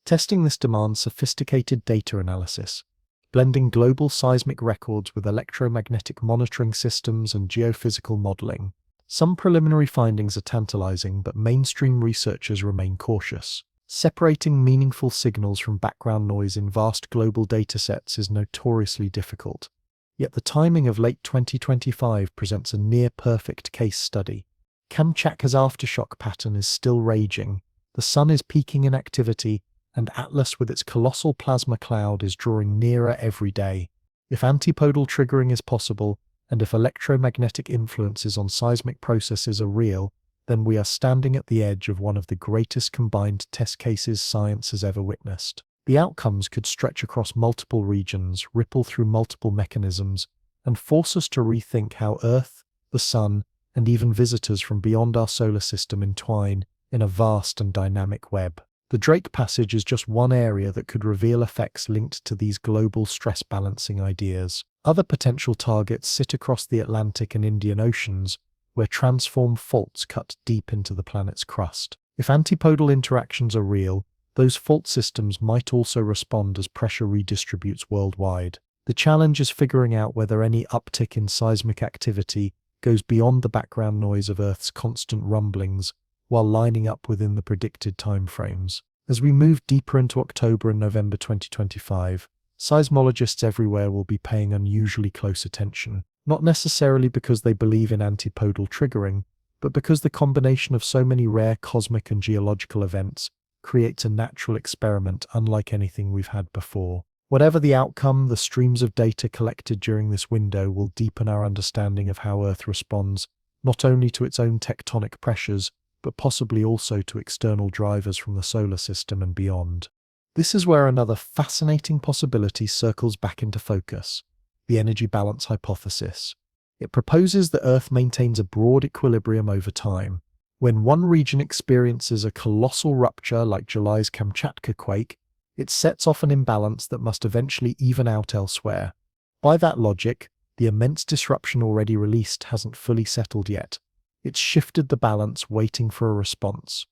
Testing this demands sophisticated data analysis, blending global seismic records with electromagnetic monitoring systems and geophysical modeling. Some preliminary findings are tantalizing, but mainstream researchers remain cautious. Separating meaningful signals from background noise in vast global datasets is notoriously difficult. Yet the timing of late 2025 presents a near-perfect case study. Kamchatka's aftershock pattern is still raging, the Sun is peaking in activity, and Atlas with its colossal plasma cloud is drawing nearer every day. If antipodal triggering is possible, and if electromagnetic influences on seismic processes are real, then we are standing at the edge of one of the greatest combined test cases science has ever witnessed. The outcomes could stretch across multiple regions, ripple through multiple mechanisms, and force us to rethink how Earth, the Sun, and even visitors from beyond our solar system entwine in a vast and dynamic web. The Drake Passage is just one area that could reveal effects linked to these global stress balancing ideas. Other potential targets sit across the Atlantic and Indian Oceans, where transform faults cut deep into the planet's crust. If antipodal interactions are real, those fault systems might also respond as pressure redistributes worldwide. The challenge is figuring out whether any uptick in seismic activity goes beyond the background noise of Earth's constant rumblings, while lining up within the predicted timeframes. As we move deeper into October and November 2025, seismologists everywhere will be paying unusually close attention, not necessarily because they believe in antipodal triggering, but because the combination of so many rare cosmic and geological events creates a natural experiment unlike anything we've had before. Whatever the outcome, the streams of data collected during this window will deepen our understanding of how Earth responds, not only to its own tectonic pressures, but possibly also to external drivers from the solar system and beyond. This is where another fascinating possibility circles back into focus: the energy balance hypothesis. It proposes that Earth maintains a broad equilibrium over time. When one region experiences a colossal rupture like July's Kamchatka quake, it sets off an imbalance that must eventually even out elsewhere. By that logic, the immense disruption already released hasn't fully settled yet. It's shifted the balance, waiting for a response.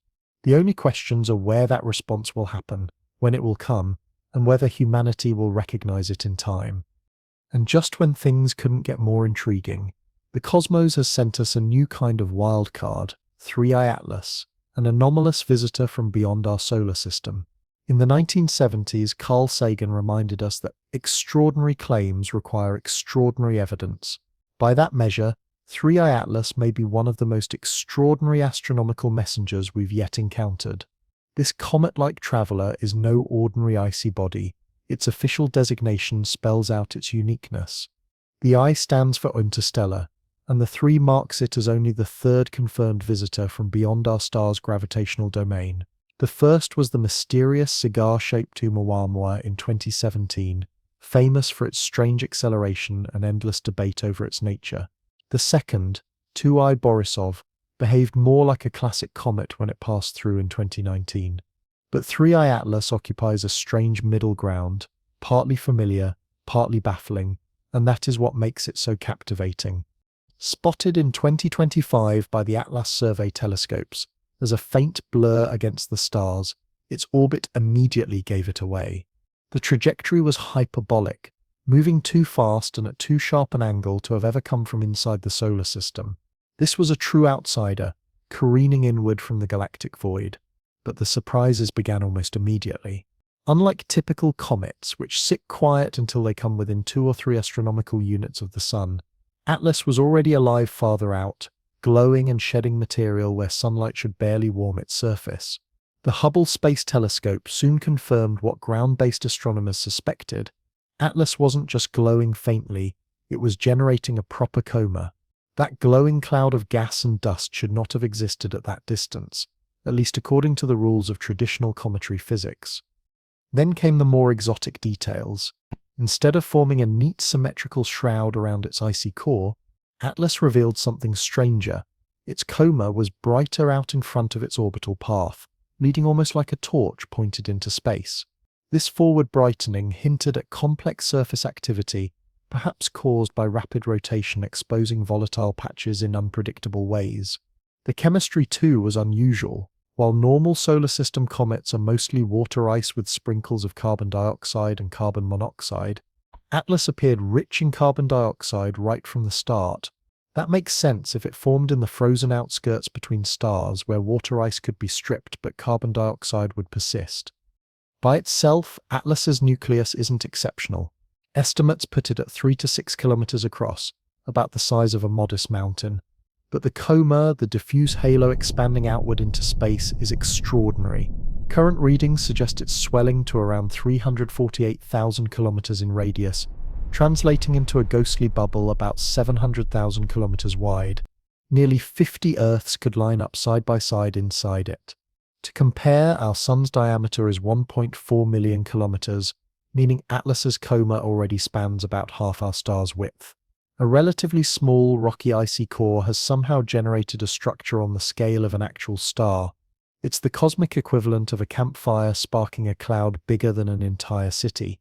The only questions are where that response will happen, when it will come, and whether humanity will recognize it in time. And just when things couldn't get more intriguing, the cosmos has sent us a new kind of wild card, 3I Atlas, an anomalous visitor from beyond our solar system. In the 1970s, Carl Sagan reminded us that extraordinary claims require extraordinary evidence. By that measure, 3I Atlas may be one of the most extraordinary astronomical messengers we've yet encountered. This comet-like traveler is no ordinary icy body. Its official designation spells out its uniqueness. The I stands for interstellar, and the 3 marks it as only the third confirmed visitor from beyond our star's gravitational domain. The first was the mysterious cigar-shaped Oumuamua in 2017, famous for its strange acceleration and endless debate over its nature. The second, 2I Borisov, behaved more like a classic comet when it passed through in 2019. But 3I Atlas occupies a strange middle ground, partly familiar, partly baffling, and that is what makes it so captivating. Spotted in 2025 by the Atlas Survey telescopes as a faint blur against the stars, its orbit immediately gave it away. The trajectory was hyperbolic, moving too fast and at too sharp an angle to have ever come from inside the solar system. This was a true outsider, careening inward from the galactic void. But the surprises began almost immediately. Unlike typical comets, which sit quiet until they come within 2 or 3 astronomical units of the Sun, Atlas was already alive farther out, glowing and shedding material where sunlight should barely warm its surface. The Hubble Space Telescope soon confirmed what ground-based astronomers suspected. Atlas wasn't just glowing faintly, It was generating a proper coma. That glowing cloud of gas and dust should not have existed at that distance, at least according to the rules of traditional cometary physics. Then came the more exotic details. Instead of forming a neat symmetrical shroud around its icy core, Atlas revealed something stranger. Its coma was brighter out in front of its orbital path, leading almost like a torch pointed into space. This forward brightening hinted at complex surface activity, perhaps caused by rapid rotation exposing volatile patches in unpredictable ways. The chemistry too was unusual. While normal solar system comets are mostly water ice with sprinkles of carbon dioxide and carbon monoxide, Atlas appeared rich in carbon dioxide right from the start. That makes sense if it formed in the frozen outskirts between stars where water ice could be stripped but carbon dioxide would persist. By itself, Atlas's nucleus isn't exceptional. Estimates put it at 3 to 6 kilometers across, about the size of a modest mountain. But the coma, the diffuse halo expanding outward into space, is extraordinary. Current readings suggest it's swelling to around 348,000 kilometers in radius, translating into a ghostly bubble about 700,000 kilometers wide. Nearly 50 Earths could line up side by side inside it. To compare, our Sun's diameter is 1.4 million kilometers, meaning Atlas's coma already spans about half our star's width. A relatively small, rocky, icy core has somehow generated a structure on the scale of an actual star. It's the cosmic equivalent of a campfire sparking a cloud bigger than an entire city.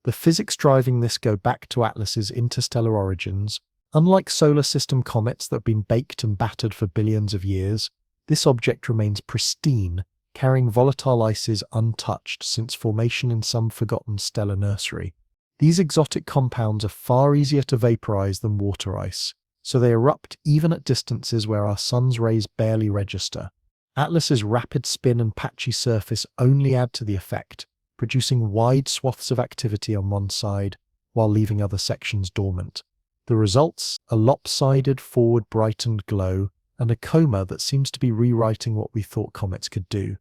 The physics driving this go back to Atlas's interstellar origins. Unlike solar system comets that have been baked and battered for billions of years, this object remains pristine, carrying volatile ices untouched since formation in some forgotten stellar nursery. These exotic compounds are far easier to vaporize than water ice, so they erupt even at distances where our sun's rays barely register. Atlas's rapid spin and patchy surface only add to the effect, producing wide swaths of activity on one side, while leaving other sections dormant. The results? A lopsided, forward brightened glow, and a coma that seems to be rewriting what we thought comets could do.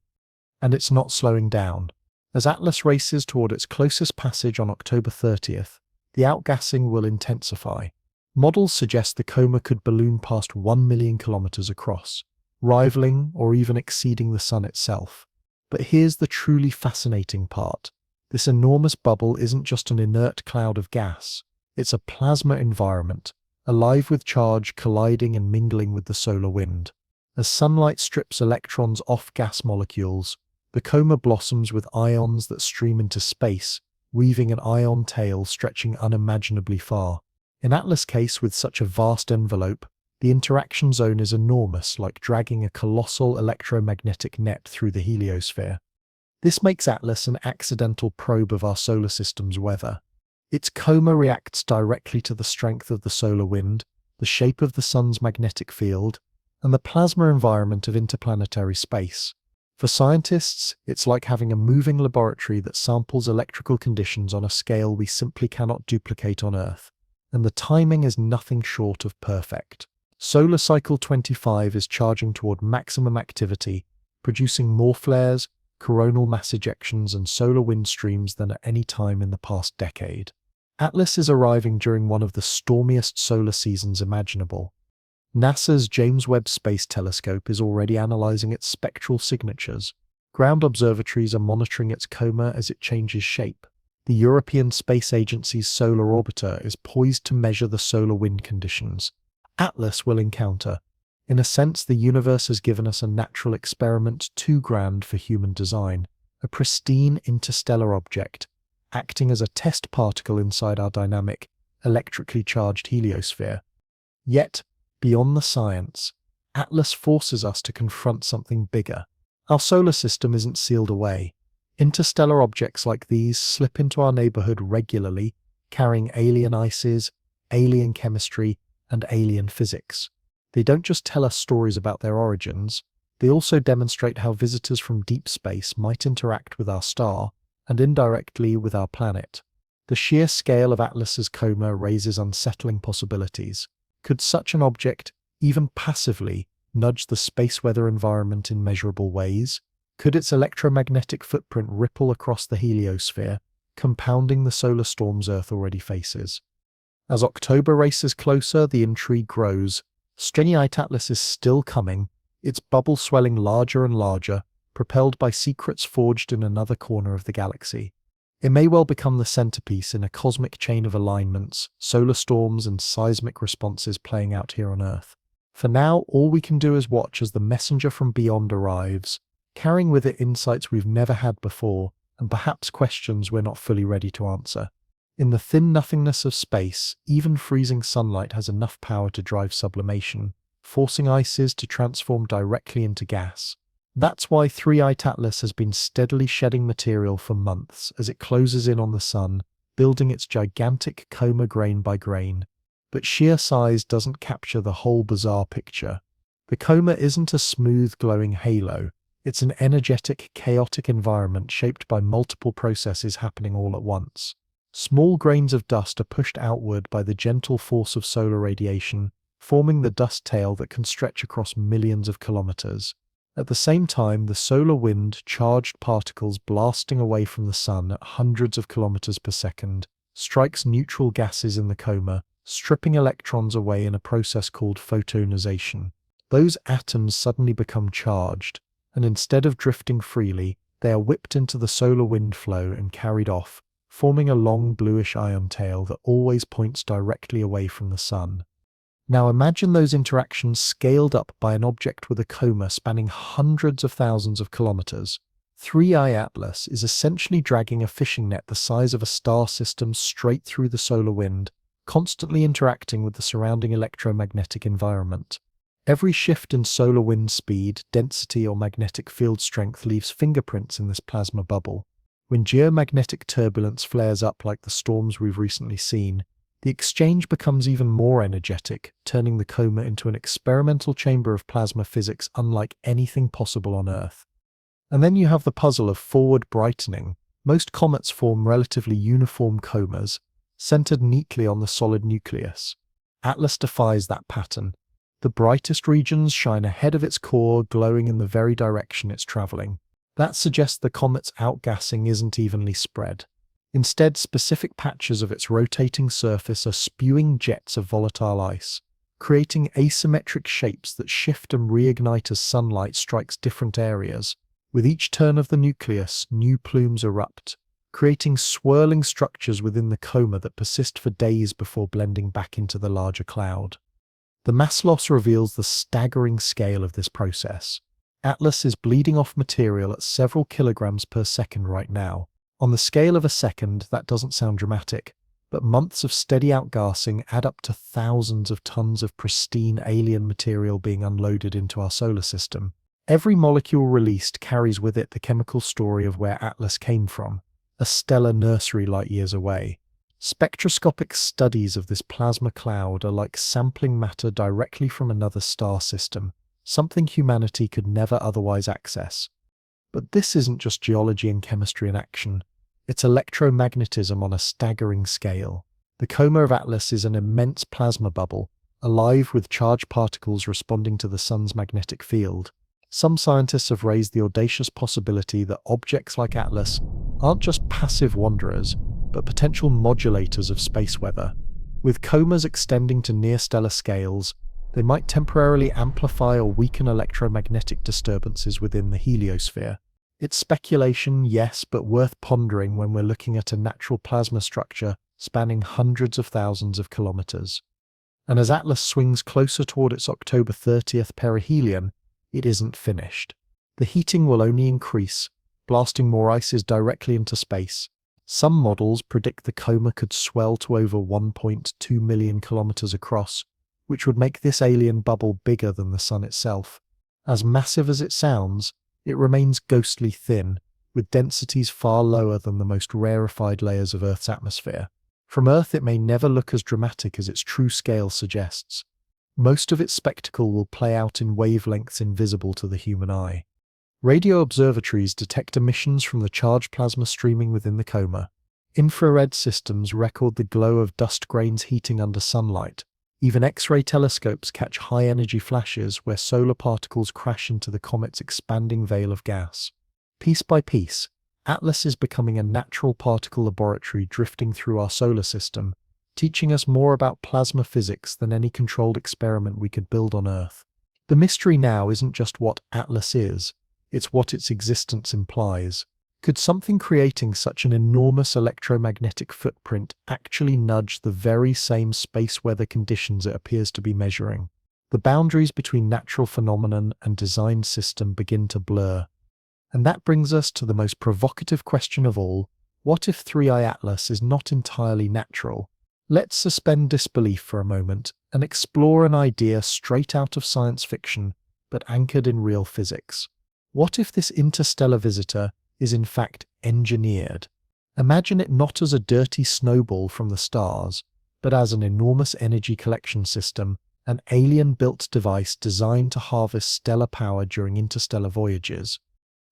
And it's not slowing down. As Atlas races toward its closest passage on October 30th, the outgassing will intensify. Models suggest the coma could balloon past 1 million kilometers across, rivaling or even exceeding the Sun itself. But here's the truly fascinating part. This enormous bubble isn't just an inert cloud of gas. It's a plasma environment, alive with charge colliding and mingling with the solar wind. As sunlight strips electrons off gas molecules, the coma blossoms with ions that stream into space, weaving an ion tail stretching unimaginably far. In Atlas' case, with such a vast envelope, the interaction zone is enormous, like dragging a colossal electromagnetic net through the heliosphere. This makes Atlas an accidental probe of our solar system's weather. Its coma reacts directly to the strength of the solar wind, the shape of the sun's magnetic field, and the plasma environment of interplanetary space. For scientists, it's like having a moving laboratory that samples electrical conditions on a scale we simply cannot duplicate on Earth. And the timing is nothing short of perfect. Solar cycle 25 is charging toward maximum activity, producing more flares, coronal mass ejections, and solar wind streams than at any time in the past decade. Atlas is arriving during one of the stormiest solar seasons imaginable. NASA's James Webb Space Telescope is already analyzing its spectral signatures. Ground observatories are monitoring its coma as it changes shape. The European Space Agency's solar orbiter is poised to measure the solar wind conditions Atlas will encounter. In a sense, the universe has given us a natural experiment too grand for human design, a pristine interstellar object, acting as a test particle inside our dynamic, electrically charged heliosphere. Yet, beyond the science, Atlas forces us to confront something bigger. Our solar system isn't sealed away. Interstellar objects like these slip into our neighborhood regularly, carrying alien ices, alien chemistry, and alien physics. They don't just tell us stories about their origins, they also demonstrate how visitors from deep space might interact with our star, and indirectly with our planet. The sheer scale of Atlas's coma raises unsettling possibilities. Could such an object, even passively, nudge the space weather environment in measurable ways? Could its electromagnetic footprint ripple across the heliosphere, compounding the solar storms Earth already faces? As October races closer, the intrigue grows. Steniite Atlas is still coming, its bubble swelling larger and larger, propelled by secrets forged in another corner of the galaxy. It may well become the centerpiece in a cosmic chain of alignments, solar storms, and seismic responses playing out here on Earth. For now, all we can do is watch as the messenger from beyond arrives, carrying with it insights we've never had before, and perhaps questions we're not fully ready to answer. In the thin nothingness of space, even freezing sunlight has enough power to drive sublimation, forcing ices to transform directly into gas. That's why Three-Eyed Atlas has been steadily shedding material for months as it closes in on the sun, building its gigantic coma grain by grain. But sheer size doesn't capture the whole bizarre picture. The coma isn't a smooth, glowing halo. It's an energetic, chaotic environment shaped by multiple processes happening all at once. Small grains of dust are pushed outward by the gentle force of solar radiation, forming the dust tail that can stretch across millions of kilometers. At the same time, the solar wind, charged particles blasting away from the sun at hundreds of kilometers per second, strikes neutral gases in the coma, stripping electrons away in a process called photonization. Those atoms suddenly become charged, and instead of drifting freely, they are whipped into the solar wind flow and carried off, forming a long bluish ion tail that always points directly away from the sun. Now imagine those interactions scaled up by an object with a coma spanning hundreds of thousands of kilometers. Three-Eye Atlas is essentially dragging a fishing net the size of a star system straight through the solar wind, constantly interacting with the surrounding electromagnetic environment. Every shift in solar wind speed, density, or magnetic field strength leaves fingerprints in this plasma bubble. When geomagnetic turbulence flares up like the storms we've recently seen, the exchange becomes even more energetic, turning the coma into an experimental chamber of plasma physics unlike anything possible on Earth. And then you have the puzzle of forward brightening. Most comets form relatively uniform comas, centered neatly on the solid nucleus. Atlas defies that pattern. The brightest regions shine ahead of its core, glowing in the very direction it's traveling. That suggests the comet's outgassing isn't evenly spread. Instead, specific patches of its rotating surface are spewing jets of volatile ice, creating asymmetric shapes that shift and reignite as sunlight strikes different areas. With each turn of the nucleus, new plumes erupt, creating swirling structures within the coma that persist for days before blending back into the larger cloud. The mass loss reveals the staggering scale of this process. Atlas is bleeding off material at several kilograms per second right now. On the scale of a second, that doesn't sound dramatic, but months of steady outgassing add up to thousands of tons of pristine alien material being unloaded into our solar system. Every molecule released carries with it the chemical story of where Atlas came from, a stellar nursery light years away. Spectroscopic studies of this plasma cloud are like sampling matter directly from another star system, something humanity could never otherwise access. But this isn't just geology and chemistry in action. It's electromagnetism on a staggering scale. The coma of Atlas is an immense plasma bubble, alive with charged particles responding to the sun's magnetic field. Some scientists have raised the audacious possibility that objects like Atlas aren't just passive wanderers, but potential modulators of space weather. With comas extending to near-stellar scales, they might temporarily amplify or weaken electromagnetic disturbances within the heliosphere. It's speculation, yes, but worth pondering when we're looking at a natural plasma structure spanning hundreds of thousands of kilometers. And as Atlas swings closer toward its October 30th perihelion, it isn't finished. The heating will only increase, blasting more ices directly into space. Some models predict the coma could swell to over 1.2 million kilometers across, which would make this alien bubble bigger than the sun itself. As massive as it sounds, it remains ghostly thin, with densities far lower than the most rarefied layers of Earth's atmosphere. From Earth it may never look as dramatic as its true scale suggests. Most of its spectacle will play out in wavelengths invisible to the human eye. Radio observatories detect emissions from the charged plasma streaming within the coma. Infrared systems record the glow of dust grains heating under sunlight. Even X-ray telescopes catch high-energy flashes where solar particles crash into the comet's expanding veil of gas. Piece by piece, Atlas is becoming a natural particle laboratory drifting through our solar system, teaching us more about plasma physics than any controlled experiment we could build on Earth. The mystery now isn't just what Atlas is, it's what its existence implies. Could something creating such an enormous electromagnetic footprint actually nudge the very same space weather conditions it appears to be measuring? The boundaries between natural phenomenon and designed system begin to blur. And that brings us to the most provocative question of all: what if 3i Atlas is not entirely natural? Let's suspend disbelief for a moment and explore an idea straight out of science fiction, but anchored in real physics. What if this interstellar visitor is in fact engineered? Imagine it not as a dirty snowball from the stars, but as an enormous energy collection system, an alien-built device designed to harvest stellar power during interstellar voyages.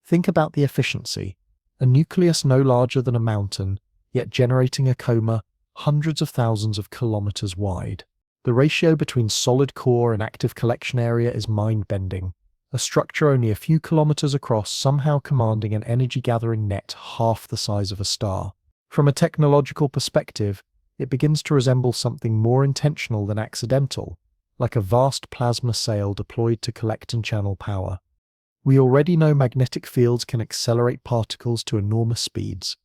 Think about the efficiency. A nucleus no larger than a mountain, yet generating a coma hundreds of thousands of kilometers wide. The ratio between solid core and active collection area is mind-bending. A structure only a few kilometers across somehow commanding an energy-gathering net half the size of a star. From a technological perspective, it begins to resemble something more intentional than accidental, like a vast plasma sail deployed to collect and channel power. We already know magnetic fields can accelerate particles to enormous speeds.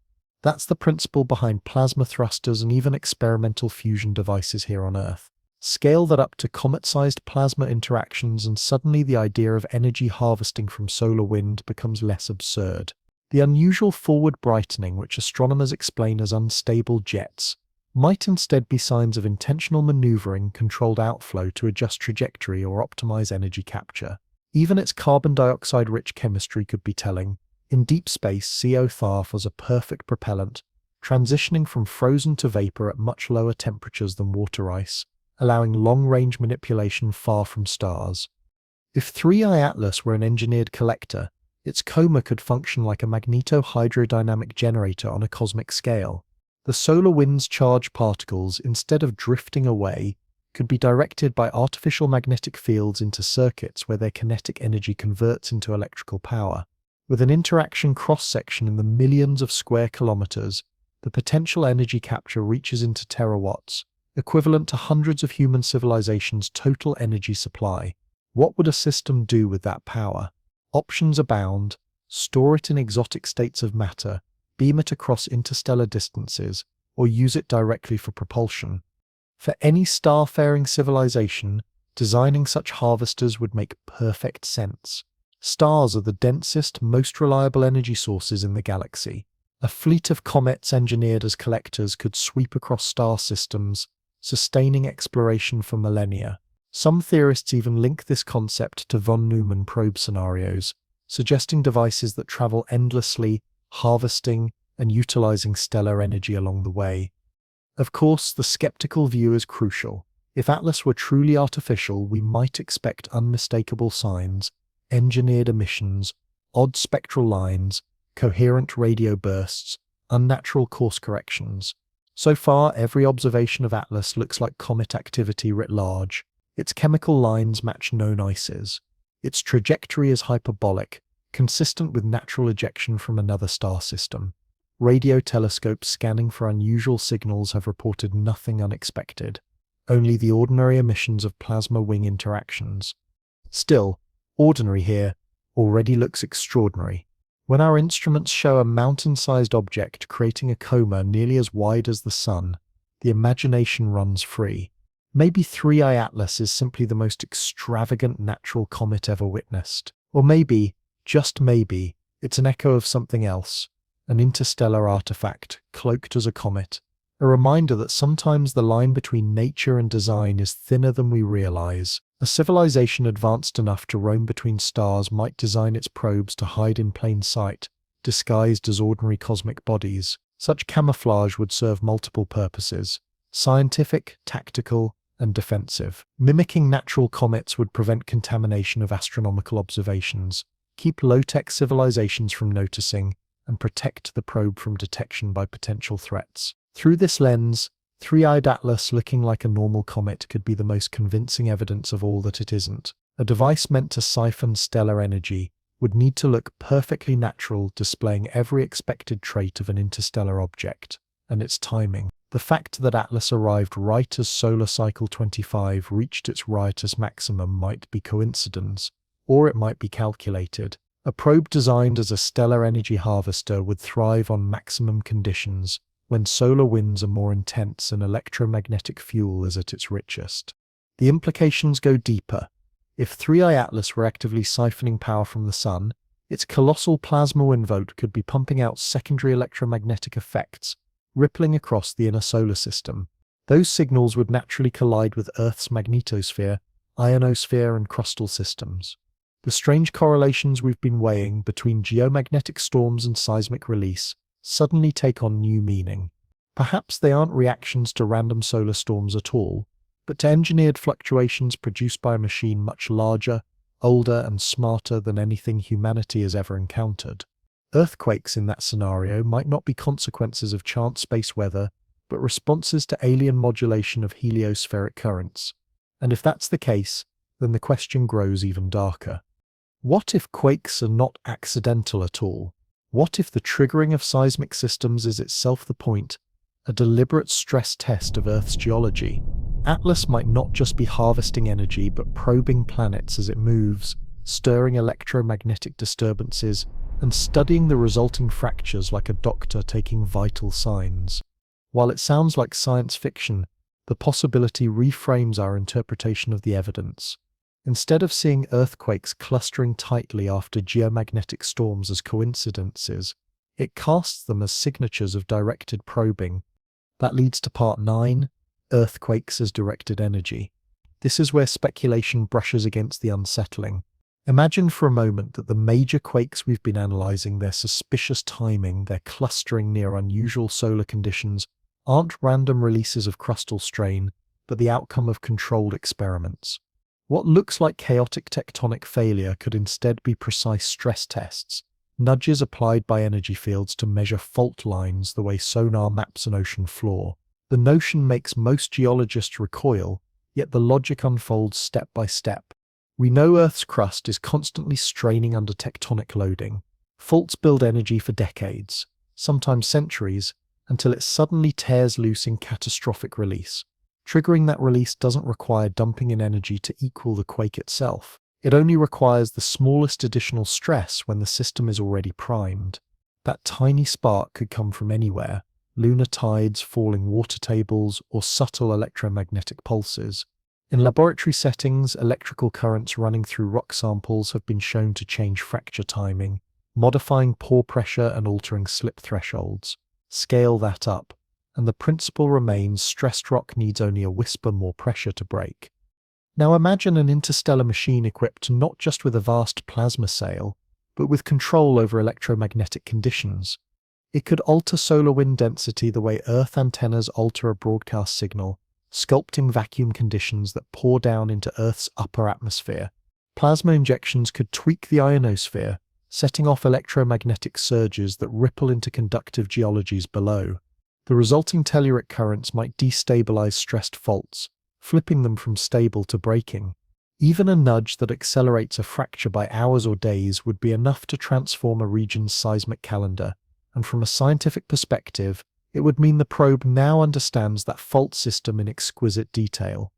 That's the principle behind plasma thrusters and even experimental fusion devices here on Earth. Scale that up to comet-sized plasma interactions and suddenly the idea of energy harvesting from solar wind becomes less absurd. The unusual forward brightening, which astronomers explain as unstable jets, might instead be signs of intentional maneuvering, controlled outflow to adjust trajectory or optimize energy capture. Even its carbon dioxide-rich chemistry could be telling. In deep space, CO was a perfect propellant, transitioning from frozen to vapor at much lower temperatures than water ice, allowing long-range manipulation far from stars. If 3i Atlas were an engineered collector, its coma could function like a magneto-hydrodynamic generator on a cosmic scale. The solar wind's charged particles, instead of drifting away, could be directed by artificial magnetic fields into circuits where their kinetic energy converts into electrical power. With an interaction cross-section in the millions of square kilometers, the potential energy capture reaches into terawatts, equivalent to hundreds of human civilizations' total energy supply. What would a system do with that power? Options abound: store it in exotic states of matter, beam it across interstellar distances, or use it directly for propulsion. For any star-faring civilization, designing such harvesters would make perfect sense. Stars are the densest, most reliable energy sources in the galaxy. A fleet of comets engineered as collectors could sweep across star systems, sustaining exploration for millennia. Some theorists even link this concept to von Neumann probe scenarios, suggesting devices that travel endlessly, harvesting and utilizing stellar energy along the way. Of course, the skeptical view is crucial. If Atlas were truly artificial, we might expect unmistakable signs, engineered emissions, odd spectral lines, coherent radio bursts, unnatural course corrections. So far, every observation of Atlas looks like comet activity writ large. Its chemical lines match known ices. Its trajectory is hyperbolic, consistent with natural ejection from another star system. Radio telescopes scanning for unusual signals have reported nothing unexpected, only the ordinary emissions of plasma wing interactions. Still, ordinary here already looks extraordinary. When our instruments show a mountain-sized object creating a coma nearly as wide as the sun, the imagination runs free. Maybe 3i Atlas is simply the most extravagant natural comet ever witnessed. Or maybe, just maybe, it's an echo of something else, an interstellar artifact cloaked as a comet, a reminder that sometimes the line between nature and design is thinner than we realize. A civilization advanced enough to roam between stars might design its probes to hide in plain sight, disguised as ordinary cosmic bodies. Such camouflage would serve multiple purposes: scientific, tactical, and defensive. Mimicking natural comets would prevent contamination of astronomical observations, keep low-tech civilizations from noticing, and protect the probe from detection by potential threats. Through this lens, 3-eyed Atlas looking like a normal comet could be the most convincing evidence of all that it isn't. A device meant to siphon stellar energy would need to look perfectly natural, displaying every expected trait of an interstellar object, and its timing. The fact that Atlas arrived right as solar cycle 25 reached its riotous maximum might be coincidence, or it might be calculated. A probe designed as a stellar energy harvester would thrive on maximum conditions when solar winds are more intense and electromagnetic fuel is at its richest. The implications go deeper. If 3i Atlas were actively siphoning power from the sun, its colossal plasma windvolt could be pumping out secondary electromagnetic effects, rippling across the inner solar system. Those signals would naturally collide with Earth's magnetosphere, ionosphere, and crustal systems. The strange correlations we've been weighing between geomagnetic storms and seismic release suddenly take on new meaning. Perhaps they aren't reactions to random solar storms at all, but to engineered fluctuations produced by a machine much larger, older, and smarter than anything humanity has ever encountered. Earthquakes in that scenario might not be consequences of chance space weather, but responses to alien modulation of heliospheric currents. And if that's the case, then the question grows even darker. What if quakes are not accidental at all? What if the triggering of seismic systems is itself the point, a deliberate stress test of Earth's geology? Atlas might not just be harvesting energy, but probing planets as it moves, stirring electromagnetic disturbances, and studying the resulting fractures like a doctor taking vital signs. While it sounds like science fiction, the possibility reframes our interpretation of the evidence. Instead of seeing earthquakes clustering tightly after geomagnetic storms as coincidences, it casts them as signatures of directed probing. That leads to Part 9, Earthquakes as Directed Energy. This is where speculation brushes against the unsettling. Imagine for a moment that the major quakes we've been analyzing, their suspicious timing, their clustering near unusual solar conditions, aren't random releases of crustal strain, but the outcome of controlled experiments. What looks like chaotic tectonic failure could instead be precise stress tests, nudges applied by energy fields to measure fault lines the way sonar maps an ocean floor. The notion makes most geologists recoil, yet the logic unfolds step by step. We know Earth's crust is constantly straining under tectonic loading. Faults build energy for decades, sometimes centuries, until it suddenly tears loose in catastrophic release. Triggering that release doesn't require dumping in energy to equal the quake itself. It only requires the smallest additional stress when the system is already primed. That tiny spark could come from anywhere: lunar tides, falling water tables, or subtle electromagnetic pulses. In laboratory settings, electrical currents running through rock samples have been shown to change fracture timing, modifying pore pressure and altering slip thresholds. Scale that up, and the principle remains: stressed rock needs only a whisper more pressure to break. Now imagine an interstellar machine equipped not just with a vast plasma sail, but with control over electromagnetic conditions. It could alter solar wind density the way Earth antennas alter a broadcast signal, sculpting vacuum conditions that pour down into Earth's upper atmosphere. Plasma injections could tweak the ionosphere, setting off electromagnetic surges that ripple into conductive geologies below. The resulting telluric currents might destabilize stressed faults, flipping them from stable to breaking. Even a nudge that accelerates a fracture by hours or days would be enough to transform a region's seismic calendar, and from a scientific perspective, it would mean the probe now understands that fault system in exquisite detail.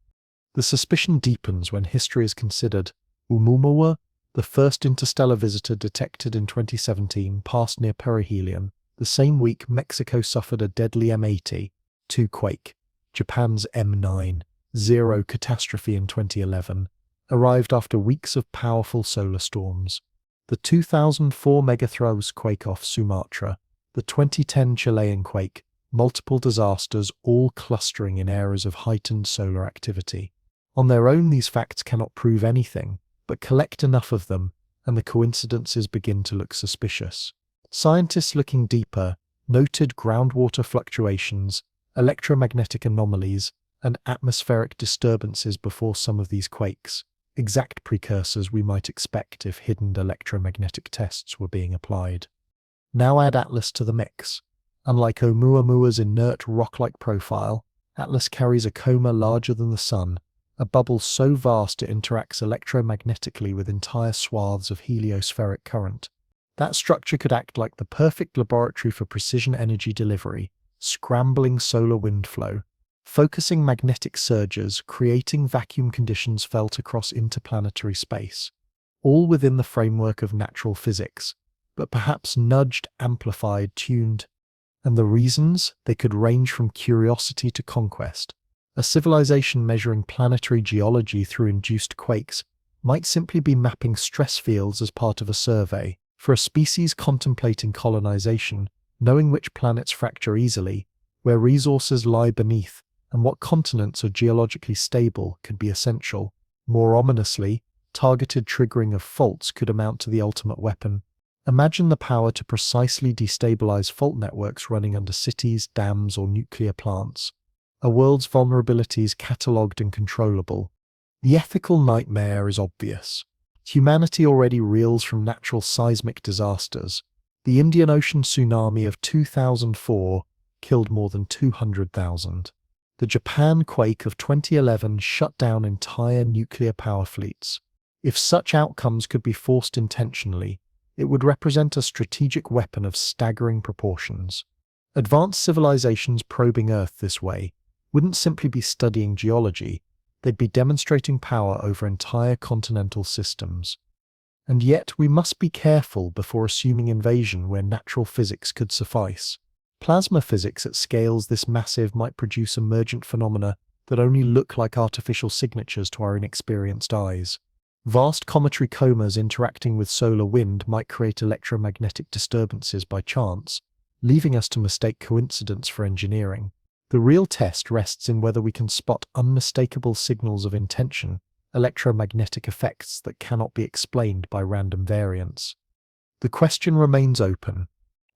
The suspicion deepens when history is considered. Oumuamua, the first interstellar visitor detected in 2017, passed near perihelion. The same week, Mexico suffered a deadly M80.2 quake. Japan's M9.0 catastrophe in 2011 arrived after weeks of powerful solar storms. The 2004 megathrows quake off Sumatra, the 2010 Chilean quake, multiple disasters all clustering in eras of heightened solar activity. On their own, these facts cannot prove anything, but collect enough of them, and the coincidences begin to look suspicious. Scientists looking deeper noted groundwater fluctuations, electromagnetic anomalies, and atmospheric disturbances before some of these quakes, exact precursors we might expect if hidden electromagnetic tests were being applied. Now add Atlas to the mix. Unlike Oumuamua's inert rock-like profile, Atlas carries a coma larger than the Sun, a bubble so vast it interacts electromagnetically with entire swaths of heliospheric current. That structure could act like the perfect laboratory for precision energy delivery, scrambling solar wind flow, focusing magnetic surges, creating vacuum conditions felt across interplanetary space, all within the framework of natural physics, but perhaps nudged, amplified, tuned. And the reasons? They could range from curiosity to conquest. A civilization measuring planetary geology through induced quakes might simply be mapping stress fields as part of a survey. For a species contemplating colonization, knowing which planets fracture easily, where resources lie beneath, and what continents are geologically stable could be essential. More ominously, targeted triggering of faults could amount to the ultimate weapon. Imagine the power to precisely destabilize fault networks running under cities, dams, or nuclear plants. A world's vulnerabilities catalogued and controllable. The ethical nightmare is obvious. Humanity already reels from natural seismic disasters. The Indian Ocean tsunami of 2004 killed more than 200,000. The Japan quake of 2011 shut down entire nuclear power fleets. If such outcomes could be forced intentionally, it would represent a strategic weapon of staggering proportions. Advanced civilizations probing Earth this way wouldn't simply be studying geology, they'd be demonstrating power over entire continental systems. And yet we must be careful before assuming invasion where natural physics could suffice. Plasma physics at scales this massive might produce emergent phenomena that only look like artificial signatures to our inexperienced eyes. Vast cometary comas interacting with solar wind might create electromagnetic disturbances by chance, leaving us to mistake coincidence for engineering. The real test rests in whether we can spot unmistakable signals of intention, electromagnetic effects that cannot be explained by random variance. The question remains open.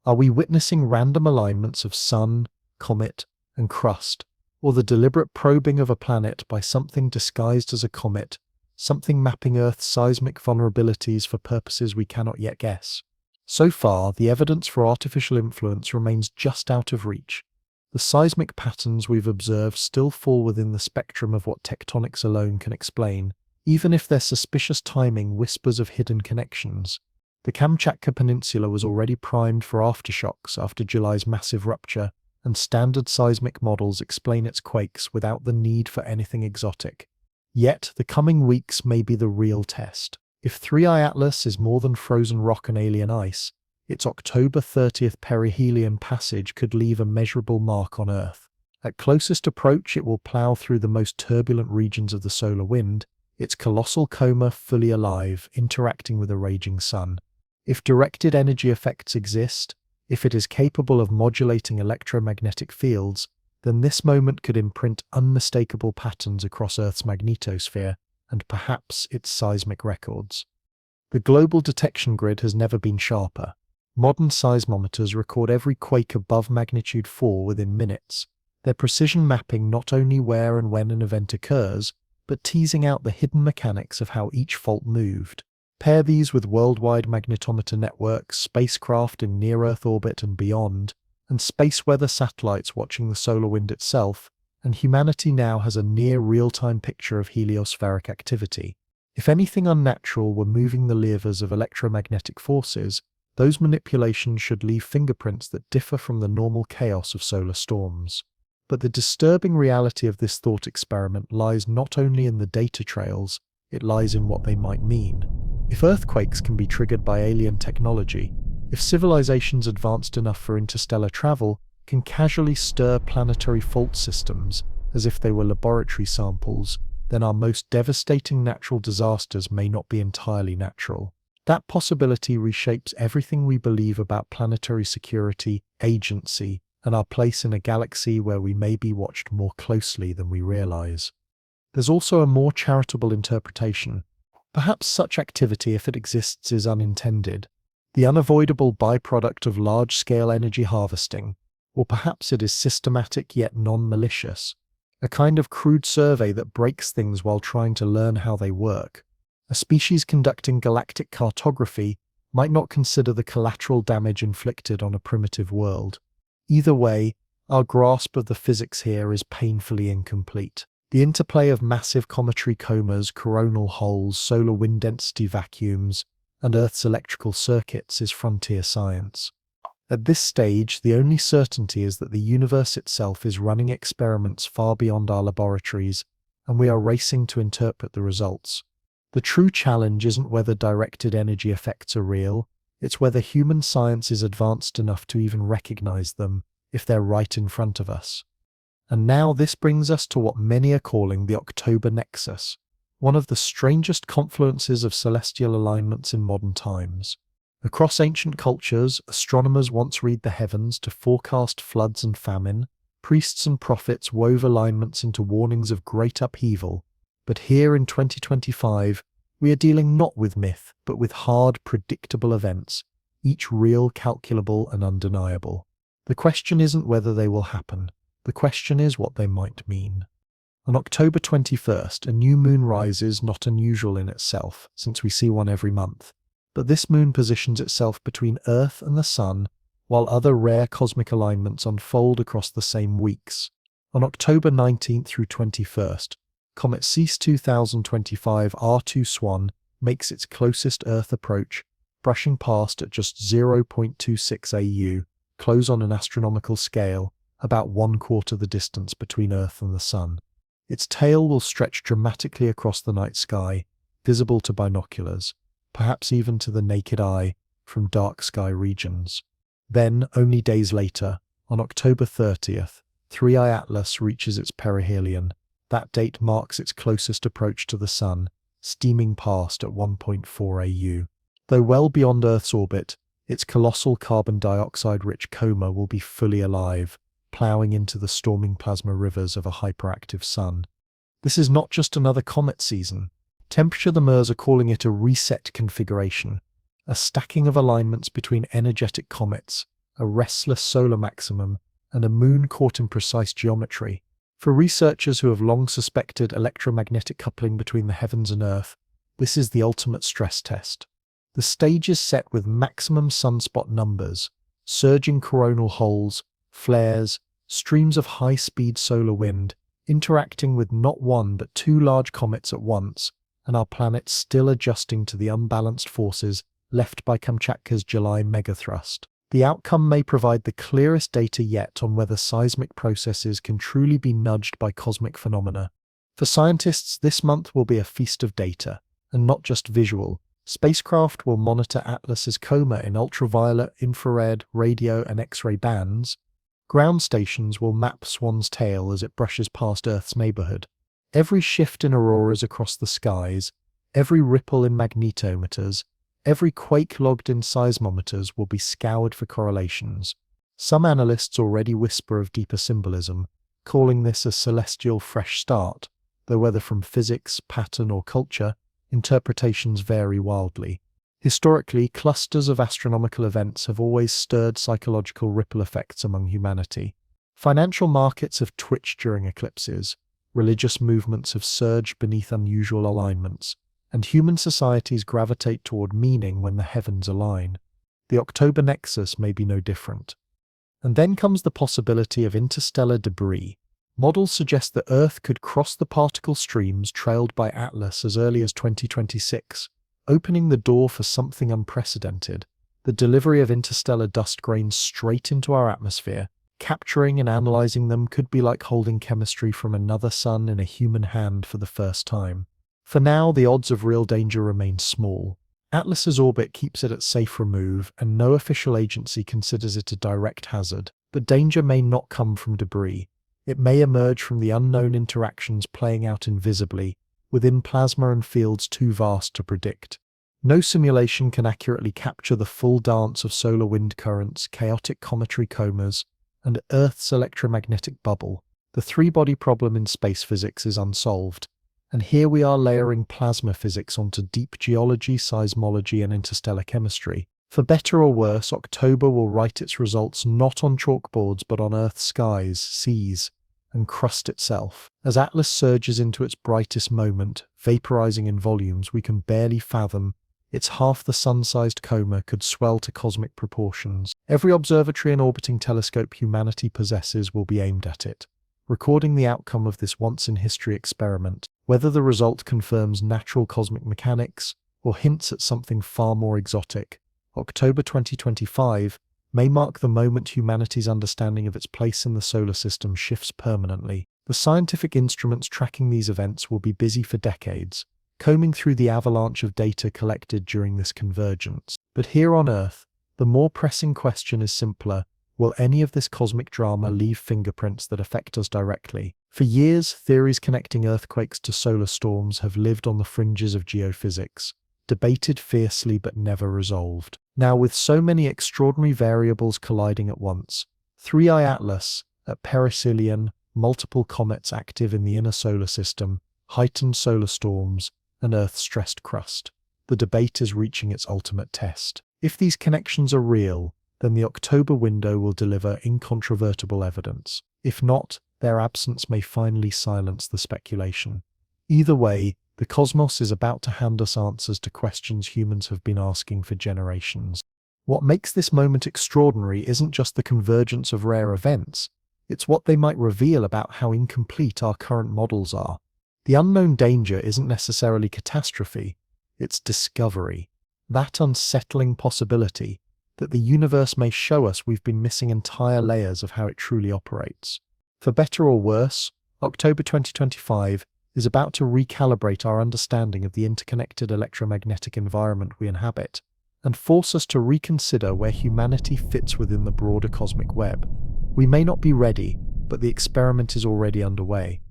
Are we witnessing random alignments of sun, comet, and crust, or the deliberate probing of a planet by something disguised as a comet, something mapping Earth's seismic vulnerabilities for purposes we cannot yet guess? So far, the evidence for artificial influence remains just out of reach. The seismic patterns we've observed still fall within the spectrum of what tectonics alone can explain, even if their suspicious timing whispers of hidden connections. The Kamchatka Peninsula was already primed for aftershocks after July's massive rupture, and standard seismic models explain its quakes without the need for anything exotic. Yet, the coming weeks may be the real test. If 3I Atlas is more than frozen rock and alien ice, its October 30th perihelion passage could leave a measurable mark on Earth. At closest approach, it will plow through the most turbulent regions of the solar wind, its colossal coma fully alive, interacting with a raging sun. If directed energy effects exist, if it is capable of modulating electromagnetic fields, then this moment could imprint unmistakable patterns across Earth's magnetosphere and perhaps its seismic records. The global detection grid has never been sharper. Modern seismometers record every quake above magnitude 4 within minutes, their precision mapping not only where and when an event occurs, but teasing out the hidden mechanics of how each fault moved. Pair these with worldwide magnetometer networks, spacecraft in near-Earth orbit and beyond, and space weather satellites watching the solar wind itself, and humanity now has a near real-time picture of heliospheric activity. If anything unnatural were moving the levers of electromagnetic forces, those manipulations should leave fingerprints that differ from the normal chaos of solar storms. But the disturbing reality of this thought experiment lies not only in the data trails, it lies in what they might mean. If earthquakes can be triggered by alien technology, if civilizations advanced enough for interstellar travel can casually stir planetary fault systems as if they were laboratory samples, then our most devastating natural disasters may not be entirely natural. That possibility reshapes everything we believe about planetary security, agency, and our place in a galaxy where we may be watched more closely than we realize. There's also a more charitable interpretation. Perhaps such activity, if it exists, is unintended, the unavoidable byproduct of large-scale energy harvesting, or perhaps it is systematic yet non-malicious, a kind of crude survey that breaks things while trying to learn how they work. A species conducting galactic cartography might not consider the collateral damage inflicted on a primitive world. Either way, our grasp of the physics here is painfully incomplete. The interplay of massive cometary comas, coronal holes, solar wind density vacuums, and Earth's electrical circuits is frontier science. At this stage, the only certainty is that the universe itself is running experiments far beyond our laboratories, and we are racing to interpret the results. The true challenge isn't whether directed energy effects are real, it's whether human science is advanced enough to even recognize them, if they're right in front of us. And now this brings us to what many are calling the October Nexus, one of the strangest confluences of celestial alignments in modern times. Across ancient cultures, astronomers once read the heavens to forecast floods and famine. Priests and prophets wove alignments into warnings of great upheaval. But here in 2025, we are dealing not with myth, but with hard, predictable events, each real, calculable, and undeniable. The question isn't whether they will happen. The question is what they might mean. On October 21st, a new moon rises, not unusual in itself, since we see one every month. But this moon positions itself between Earth and the Sun, while other rare cosmic alignments unfold across the same weeks. On October 19th through 21st, comet CEAS 2025 R2 Swan makes its closest Earth approach, brushing past at just 0.26 AU, close on an astronomical scale, about 1/4 the distance between Earth and the Sun. Its tail will stretch dramatically across the night sky, visible to binoculars, perhaps even to the naked eye, from dark sky regions. Then, only days later, on October 30th, 3I Atlas reaches its perihelion. That date marks its closest approach to the Sun, steaming past at 1.4 AU. Though well beyond Earth's orbit, its colossal carbon dioxide-rich coma will be fully alive, ploughing into the storming plasma rivers of a hyperactive Sun. This is not just another comet season. Temperature-the-mers are calling it a reset configuration, a stacking of alignments between energetic comets, a restless solar maximum, and a moon caught in precise geometry. For researchers who have long suspected electromagnetic coupling between the heavens and Earth, this is the ultimate stress test. The stage is set with maximum sunspot numbers, surging coronal holes, flares, streams of high-speed solar wind, interacting with not one but two large comets at once, and our planet still adjusting to the unbalanced forces left by Kamchatka's July megathrust. The outcome may provide the clearest data yet on whether seismic processes can truly be nudged by cosmic phenomena. For scientists, this month will be a feast of data, and not just visual. Spacecraft will monitor Atlas's coma in ultraviolet, infrared, radio, and X-ray bands. Ground stations will map Swan's tail as it brushes past Earth's neighborhood. Every shift in auroras across the skies, every ripple in magnetometers, every quake logged in seismometers will be scoured for correlations. Some analysts already whisper of deeper symbolism, calling this a celestial fresh start, though whether from physics, pattern, or culture, interpretations vary wildly. Historically, clusters of astronomical events have always stirred psychological ripple effects among humanity. Financial markets have twitched during eclipses, religious movements have surged beneath unusual alignments, and human societies gravitate toward meaning when the heavens align. The October Nexus may be no different. And then comes the possibility of interstellar debris. Models suggest that Earth could cross the particle streams trailed by Atlas as early as 2026, opening the door for something unprecedented: the delivery of interstellar dust grains straight into our atmosphere. Capturing and analyzing them could be like holding chemistry from another sun in a human hand for the first time. For now, the odds of real danger remain small. Atlas's orbit keeps it at safe remove, and no official agency considers it a direct hazard. But danger may not come from debris. It may emerge from the unknown interactions playing out invisibly, within plasma and fields too vast to predict. No simulation can accurately capture the full dance of solar wind currents, chaotic cometary comas, and Earth's electromagnetic bubble. The three-body problem in space physics is unsolved, and here we are layering plasma physics onto deep geology, seismology, and interstellar chemistry. For better or worse, October will write its results not on chalkboards but on Earth's skies, seas, and crust itself. As Atlas surges into its brightest moment, vaporizing in volumes we can barely fathom, its half the sun-sized coma could swell to cosmic proportions. Every observatory and orbiting telescope humanity possesses will be aimed at it, recording the outcome of this once-in-history experiment. Whether the result confirms natural cosmic mechanics or hints at something far more exotic, October 2025 may mark the moment humanity's understanding of its place in the solar system shifts permanently. The scientific instruments tracking these events will be busy for decades, combing through the avalanche of data collected during this convergence. But here on Earth, the more pressing question is simpler: will any of this cosmic drama leave fingerprints that affect us directly? For years, theories connecting earthquakes to solar storms have lived on the fringes of geophysics, debated fiercely but never resolved. Now, with so many extraordinary variables colliding at once, 3I Atlas at perihelion, multiple comets active in the inner solar system, heightened solar storms, and Earth's stressed crust, the debate is reaching its ultimate test. If these connections are real, then the October window will deliver incontrovertible evidence. If not, their absence may finally silence the speculation. Either way, the cosmos is about to hand us answers to questions humans have been asking for generations. What makes this moment extraordinary isn't just the convergence of rare events, it's what they might reveal about how incomplete our current models are. The unknown danger isn't necessarily catastrophe, it's discovery. That unsettling possibility that the universe may show us we've been missing entire layers of how it truly operates. For better or worse, October 2025 is about to recalibrate our understanding of the interconnected electromagnetic environment we inhabit, and force us to reconsider where humanity fits within the broader cosmic web. We may not be ready, but the experiment is already underway.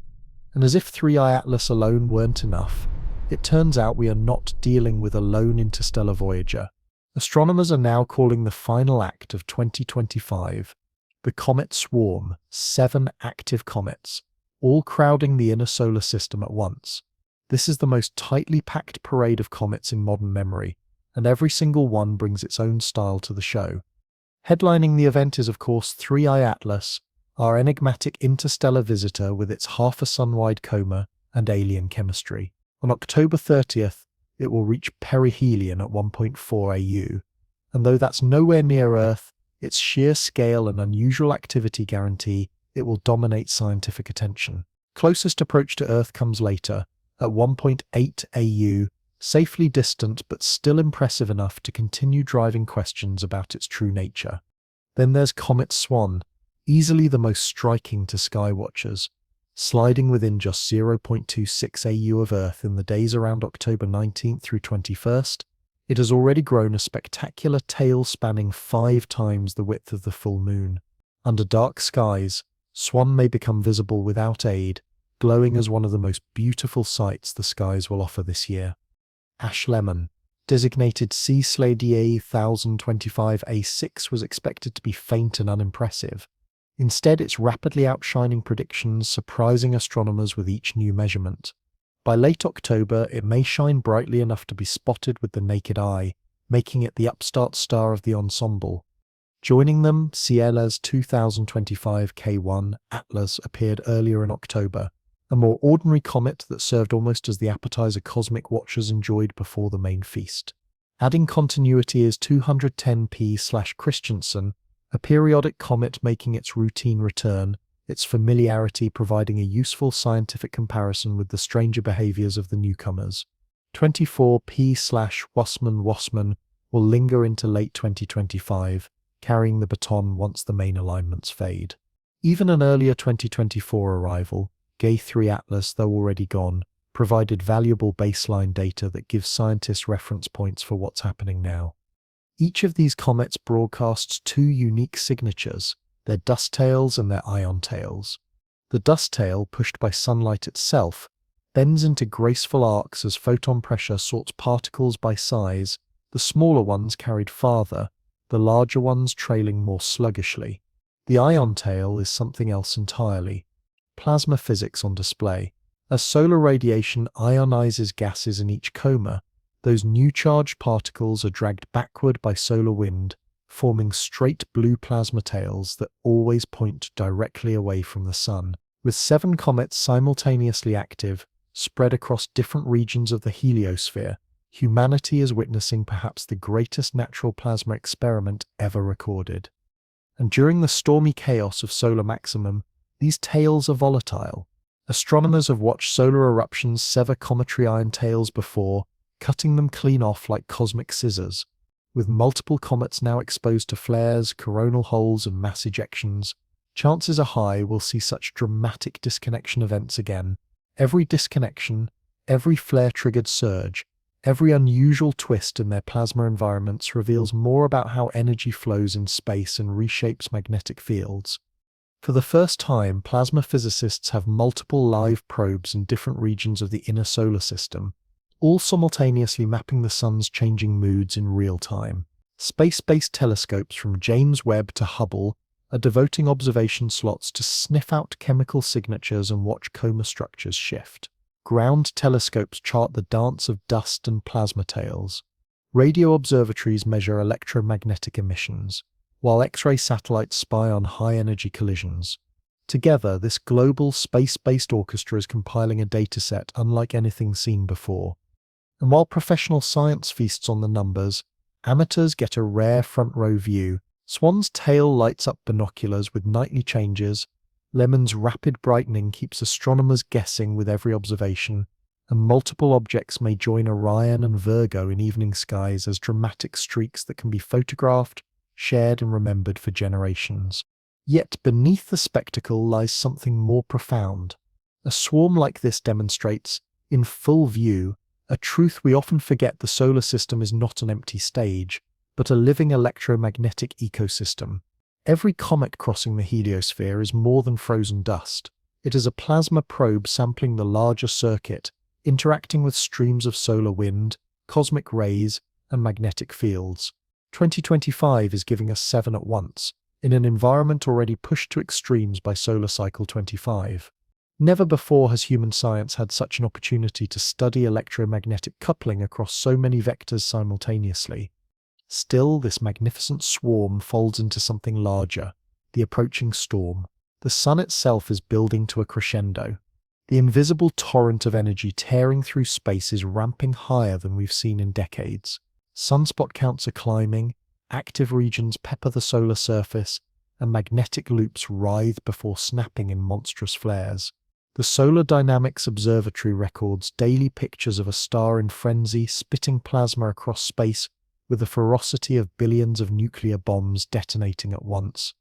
And as if 3I Atlas alone weren't enough, it turns out we are not dealing with a lone interstellar voyager. Astronomers are now calling the final act of 2025 the Comet Swarm, 7 active comets, all crowding the inner solar system at once. This is the most tightly packed parade of comets in modern memory, and every single one brings its own style to the show. Headlining the event is, of course, 3I Atlas, our enigmatic interstellar visitor with its half-a-sun-wide coma and alien chemistry. On October 30th, it will reach perihelion at 1.4 AU, and though that's nowhere near Earth, its sheer scale and unusual activity guarantee it will dominate scientific attention. Closest approach to Earth comes later, at 1.8 AU, safely distant but still impressive enough to continue driving questions about its true nature. Then there's Comet Swan, easily the most striking to skywatchers, sliding within just 0.26 AU of Earth in the days around October 19th through 21st. It has already grown a spectacular tail spanning 5 times the width of the full moon. Under dark skies, Swan may become visible without aid, glowing as one of the most beautiful sights the skies will offer this year. Ash Lemon, designated C/DA 1025A6, was expected to be faint and unimpressive. Instead, it's rapidly outshining predictions, surprising astronomers with each new measurement. By late October, it may shine brightly enough to be spotted with the naked eye, making it the upstart star of the ensemble. Joining them, Ciela's 2025 K1 Atlas appeared earlier in October, a more ordinary comet that served almost as the appetizer cosmic watchers enjoyed before the main feast. Adding continuity is 210P/Christensen, a periodic comet making its routine return, its familiarity providing a useful scientific comparison with the stranger behaviors of the newcomers. 24P/Wassmann will linger into late 2025, carrying the baton once the main alignments fade. Even an earlier 2024 arrival, Gay 3 Atlas, though already gone, provided valuable baseline data that gives scientists reference points for what's happening now. Each of these comets broadcasts 2 unique signatures, their dust tails and their ion tails. The dust tail, pushed by sunlight itself, bends into graceful arcs as photon pressure sorts particles by size, the smaller ones carried farther, the larger ones trailing more sluggishly. The ion tail is something else entirely. Plasma physics on display. As solar radiation ionizes gases in each coma, those new charged particles are dragged backward by solar wind, forming straight blue plasma tails that always point directly away from the sun. With 7 comets simultaneously active, spread across different regions of the heliosphere, humanity is witnessing perhaps the greatest natural plasma experiment ever recorded. And during the stormy chaos of solar maximum, these tails are volatile. Astronomers have watched solar eruptions sever cometary ion tails before, cutting them clean off like cosmic scissors. With multiple comets now exposed to flares, coronal holes, and mass ejections, chances are high we'll see such dramatic disconnection events again. Every disconnection, every flare-triggered surge, every unusual twist in their plasma environments reveals more about how energy flows in space and reshapes magnetic fields. For the first time, plasma physicists have multiple live probes in different regions of the inner solar system, all simultaneously mapping the sun's changing moods in real time. Space-based telescopes from James Webb to Hubble are devoting observation slots to sniff out chemical signatures and watch coma structures shift. Ground telescopes chart the dance of dust and plasma tails. Radio observatories measure electromagnetic emissions, while X-ray satellites spy on high-energy collisions. Together, this global space-based orchestra is compiling a dataset unlike anything seen before. And while professional science feasts on the numbers, amateurs get a rare front-row view. Swan's tail lights up binoculars with nightly changes, Lemon's rapid brightening keeps astronomers guessing with every observation, and multiple objects may join Orion and Virgo in evening skies as dramatic streaks that can be photographed, shared and remembered for generations. Yet beneath the spectacle lies something more profound. A swarm like this demonstrates, in full view, a truth we often forget: the solar system is not an empty stage, but a living electromagnetic ecosystem. Every comet crossing the heliosphere is more than frozen dust. It is a plasma probe sampling the larger circuit, interacting with streams of solar wind, cosmic rays, and magnetic fields. 2025 is giving us 7 at once, in an environment already pushed to extremes by solar cycle 25. Never before has human science had such an opportunity to study electromagnetic coupling across so many vectors simultaneously. Still, this magnificent swarm folds into something larger, the approaching storm. The sun itself is building to a crescendo. The invisible torrent of energy tearing through space is ramping higher than we've seen in decades. Sunspot counts are climbing, active regions pepper the solar surface, and magnetic loops writhe before snapping in monstrous flares. The Solar Dynamics Observatory records daily pictures of a star in frenzy, spitting plasma across space with the ferocity of billions of nuclear bombs detonating at once.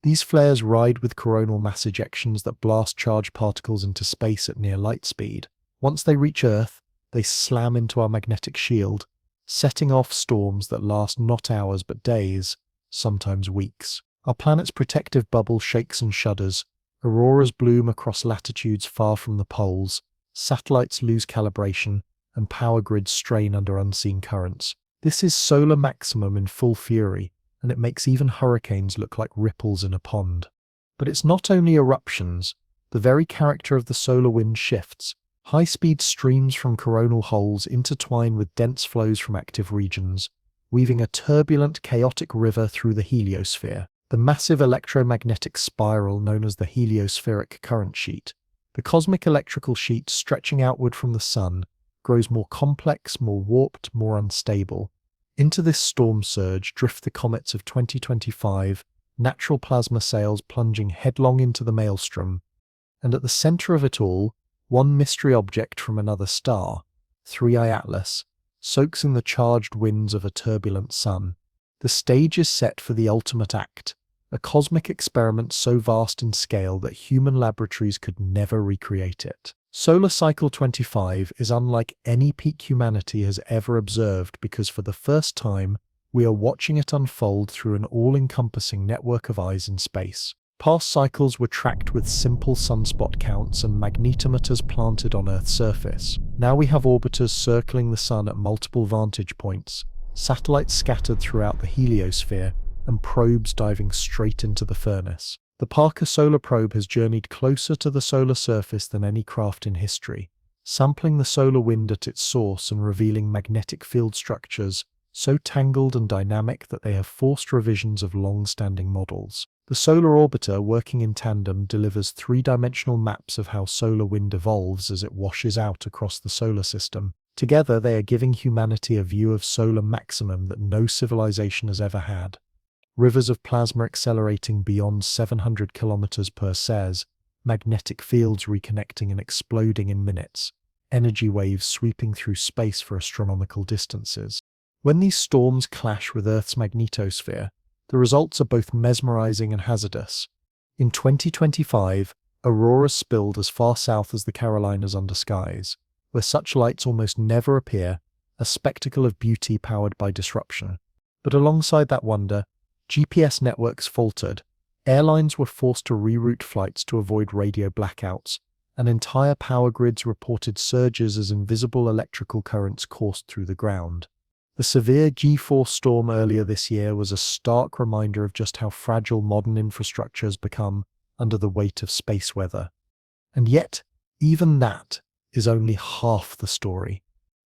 These flares ride with coronal mass ejections that blast charged particles into space at near light speed. Once they reach Earth, they slam into our magnetic shield, setting off storms that last not hours but days, sometimes weeks. Our planet's protective bubble shakes and shudders. Auroras bloom across latitudes far from the poles, satellites lose calibration, and power grids strain under unseen currents. This is solar maximum in full fury, and it makes even hurricanes look like ripples in a pond. But it's not only eruptions. The very character of the solar wind shifts. High-speed streams from coronal holes intertwine with dense flows from active regions, weaving a turbulent, chaotic river through the heliosphere. The massive electromagnetic spiral known as the heliospheric current sheet, the cosmic electrical sheet stretching outward from the sun, grows more complex, more warped, more unstable. Into this storm surge drift the comets of 2025, natural plasma sails plunging headlong into the maelstrom. And at the center of it all, one mystery object from another star, 3I Atlas, soaks in the charged winds of a turbulent sun. The stage is set for the ultimate act, a cosmic experiment so vast in scale that human laboratories could never recreate it. Solar Cycle 25 is unlike any peak humanity has ever observed because for the first time, we are watching it unfold through an all-encompassing network of eyes in space. Past cycles were tracked with simple sunspot counts and magnetometers planted on Earth's surface. Now we have orbiters circling the sun at multiple vantage points, satellites scattered throughout the heliosphere, and probes diving straight into the furnace. The Parker Solar Probe has journeyed closer to the solar surface than any craft in history, sampling the solar wind at its source and revealing magnetic field structures so tangled and dynamic that they have forced revisions of long-standing models. The Solar Orbiter, working in tandem, delivers three-dimensional maps of how solar wind evolves as it washes out across the solar system. Together, they are giving humanity a view of solar maximum that no civilization has ever had. Rivers of plasma accelerating beyond 700 kilometers per SES, magnetic fields reconnecting and exploding in minutes, energy waves sweeping through space for astronomical distances. When these storms clash with Earth's magnetosphere, the results are both mesmerizing and hazardous. In 2025, auroras spilled as far south as the Carolinas under skies, where such lights almost never appear, a spectacle of beauty powered by disruption. But alongside that wonder, GPS networks faltered, airlines were forced to reroute flights to avoid radio blackouts, and entire power grids reported surges as invisible electrical currents coursed through the ground. The severe G-force storm earlier this year was a stark reminder of just how fragile modern infrastructure has become under the weight of space weather. And yet, even that is only half the story.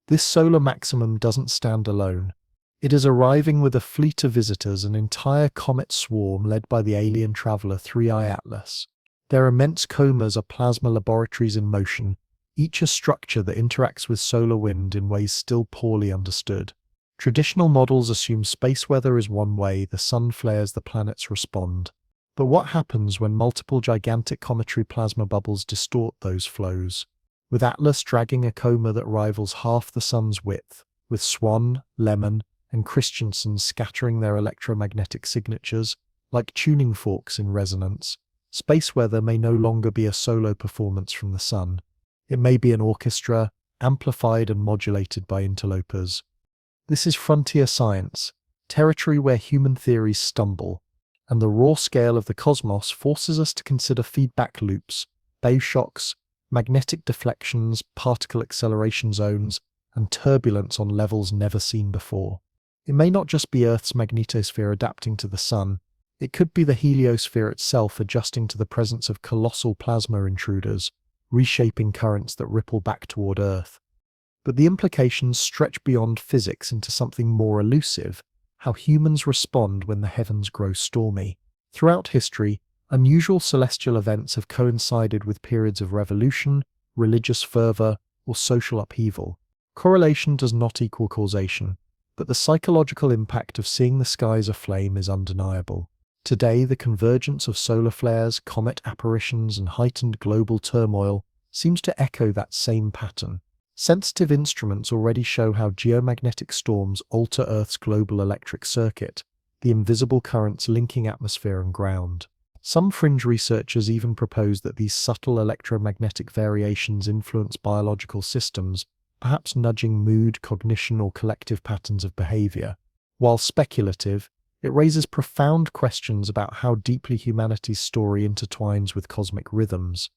This solar maximum doesn't stand alone. It is arriving with a fleet of visitors, an entire comet swarm led by the alien traveler 3I Atlas. Their immense comas are plasma laboratories in motion, each a structure that interacts with solar wind in ways still poorly understood. Traditional models assume space weather is one way, the sun flares, the planets respond. But what happens when multiple gigantic cometary plasma bubbles distort those flows? With Atlas dragging a coma that rivals half the sun's width, with Swan, Lemon, and Christensen scattering their electromagnetic signatures, like tuning forks in resonance, space weather may no longer be a solo performance from the sun. It may be an orchestra, amplified and modulated by interlopers. This is frontier science, territory where human theories stumble, and the raw scale of the cosmos forces us to consider feedback loops, bayoshocks, magnetic deflections, particle acceleration zones, and turbulence on levels never seen before. It may not just be Earth's magnetosphere adapting to the sun, it could be the heliosphere itself adjusting to the presence of colossal plasma intruders, reshaping currents that ripple back toward Earth. But the implications stretch beyond physics into something more elusive: how humans respond when the heavens grow stormy. Throughout history, unusual celestial events have coincided with periods of revolution, religious fervor, or social upheaval. Correlation does not equal causation, but the psychological impact of seeing the skies aflame is undeniable. Today, the convergence of solar flares, comet apparitions, and heightened global turmoil seems to echo that same pattern. Sensitive instruments already show how geomagnetic storms alter Earth's global electric circuit, the invisible currents linking atmosphere and ground. Some fringe researchers even propose that these subtle electromagnetic variations influence biological systems, perhaps nudging mood, cognition, or collective patterns of behavior. While speculative, it raises profound questions about how deeply humanity's story intertwines with cosmic rhythms.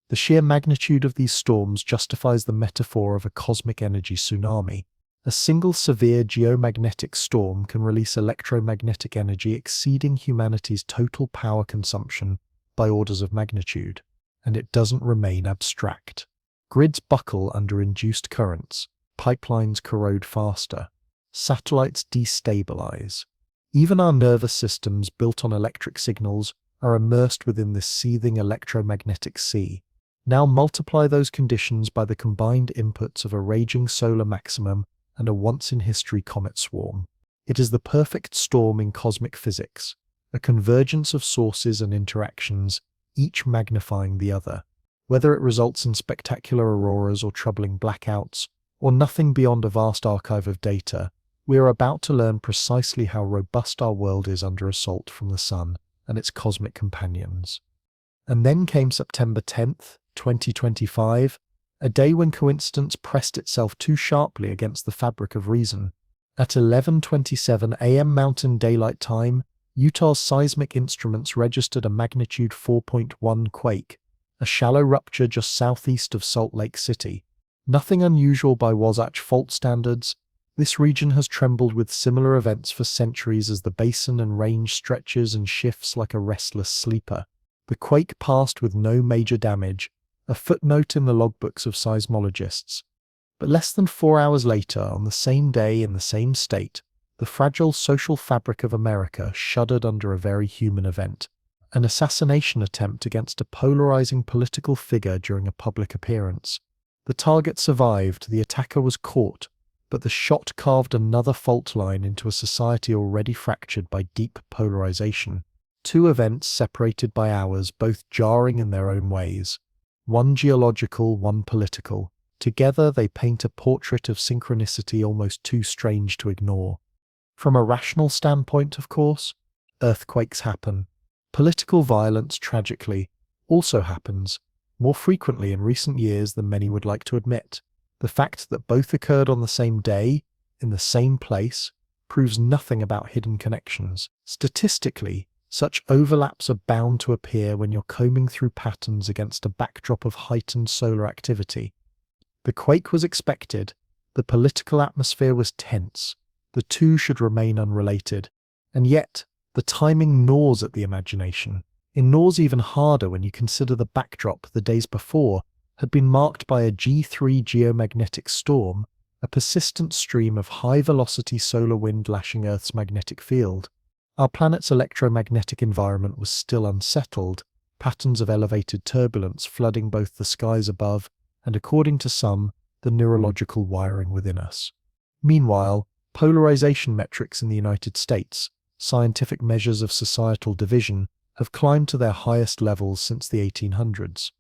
The sheer magnitude of these storms justifies the metaphor of a cosmic energy tsunami. A single severe geomagnetic storm can release electromagnetic energy exceeding humanity's total power consumption by orders of magnitude, and it doesn't remain abstract. Grids buckle under induced currents, pipelines corrode faster, satellites destabilize. Even our nervous systems, built on electric signals, are immersed within this seething electromagnetic sea. Now multiply those conditions by the combined inputs of a raging solar maximum and a once-in-history comet swarm. It is the perfect storm in cosmic physics, a convergence of sources and interactions, each magnifying the other. Whether it results in spectacular auroras or troubling blackouts, or nothing beyond a vast archive of data, we are about to learn precisely how robust our world is under assault from the sun and its cosmic companions. And then came September 10th, 2025, a day when coincidence pressed itself too sharply against the fabric of reason. At 11:27 a.m. Mountain Daylight Time, Utah's seismic instruments registered a magnitude 4.1 quake, a shallow rupture just southeast of Salt Lake City. Nothing unusual by Wasatch fault standards. This region has trembled with similar events for centuries as the basin and range stretches and shifts like a restless sleeper. The quake passed with no major damage, a footnote in the logbooks of seismologists. But less than 4 hours later, on the same day in the same state, the fragile social fabric of America shuddered under a very human event: an assassination attempt against a polarizing political figure during a public appearance. The target survived, the attacker was caught, but the shot carved another fault line into a society already fractured by deep polarization. Two events separated by hours, both jarring in their own ways. One geological, one political. Together, they paint a portrait of synchronicity almost too strange to ignore. From a rational standpoint, of course, earthquakes happen. Political violence, tragically, also happens, more frequently in recent years than many would like to admit. The fact that both occurred on the same day, in the same place, proves nothing about hidden connections. Statistically, such overlaps are bound to appear when you're combing through patterns against a backdrop of heightened solar activity. The quake was expected, the political atmosphere was tense, the two should remain unrelated, and yet the timing gnaws at the imagination. It gnaws even harder when you consider the backdrop the days before had been marked by a G3 geomagnetic storm, a persistent stream of high-velocity solar wind lashing Earth's magnetic field. Our planet's electromagnetic environment was still unsettled, patterns of elevated turbulence flooding both the skies above and, according to some, the neurological wiring within us. Meanwhile, polarization metrics in the United States, scientific measures of societal division, have climbed to their highest levels since the 1800s.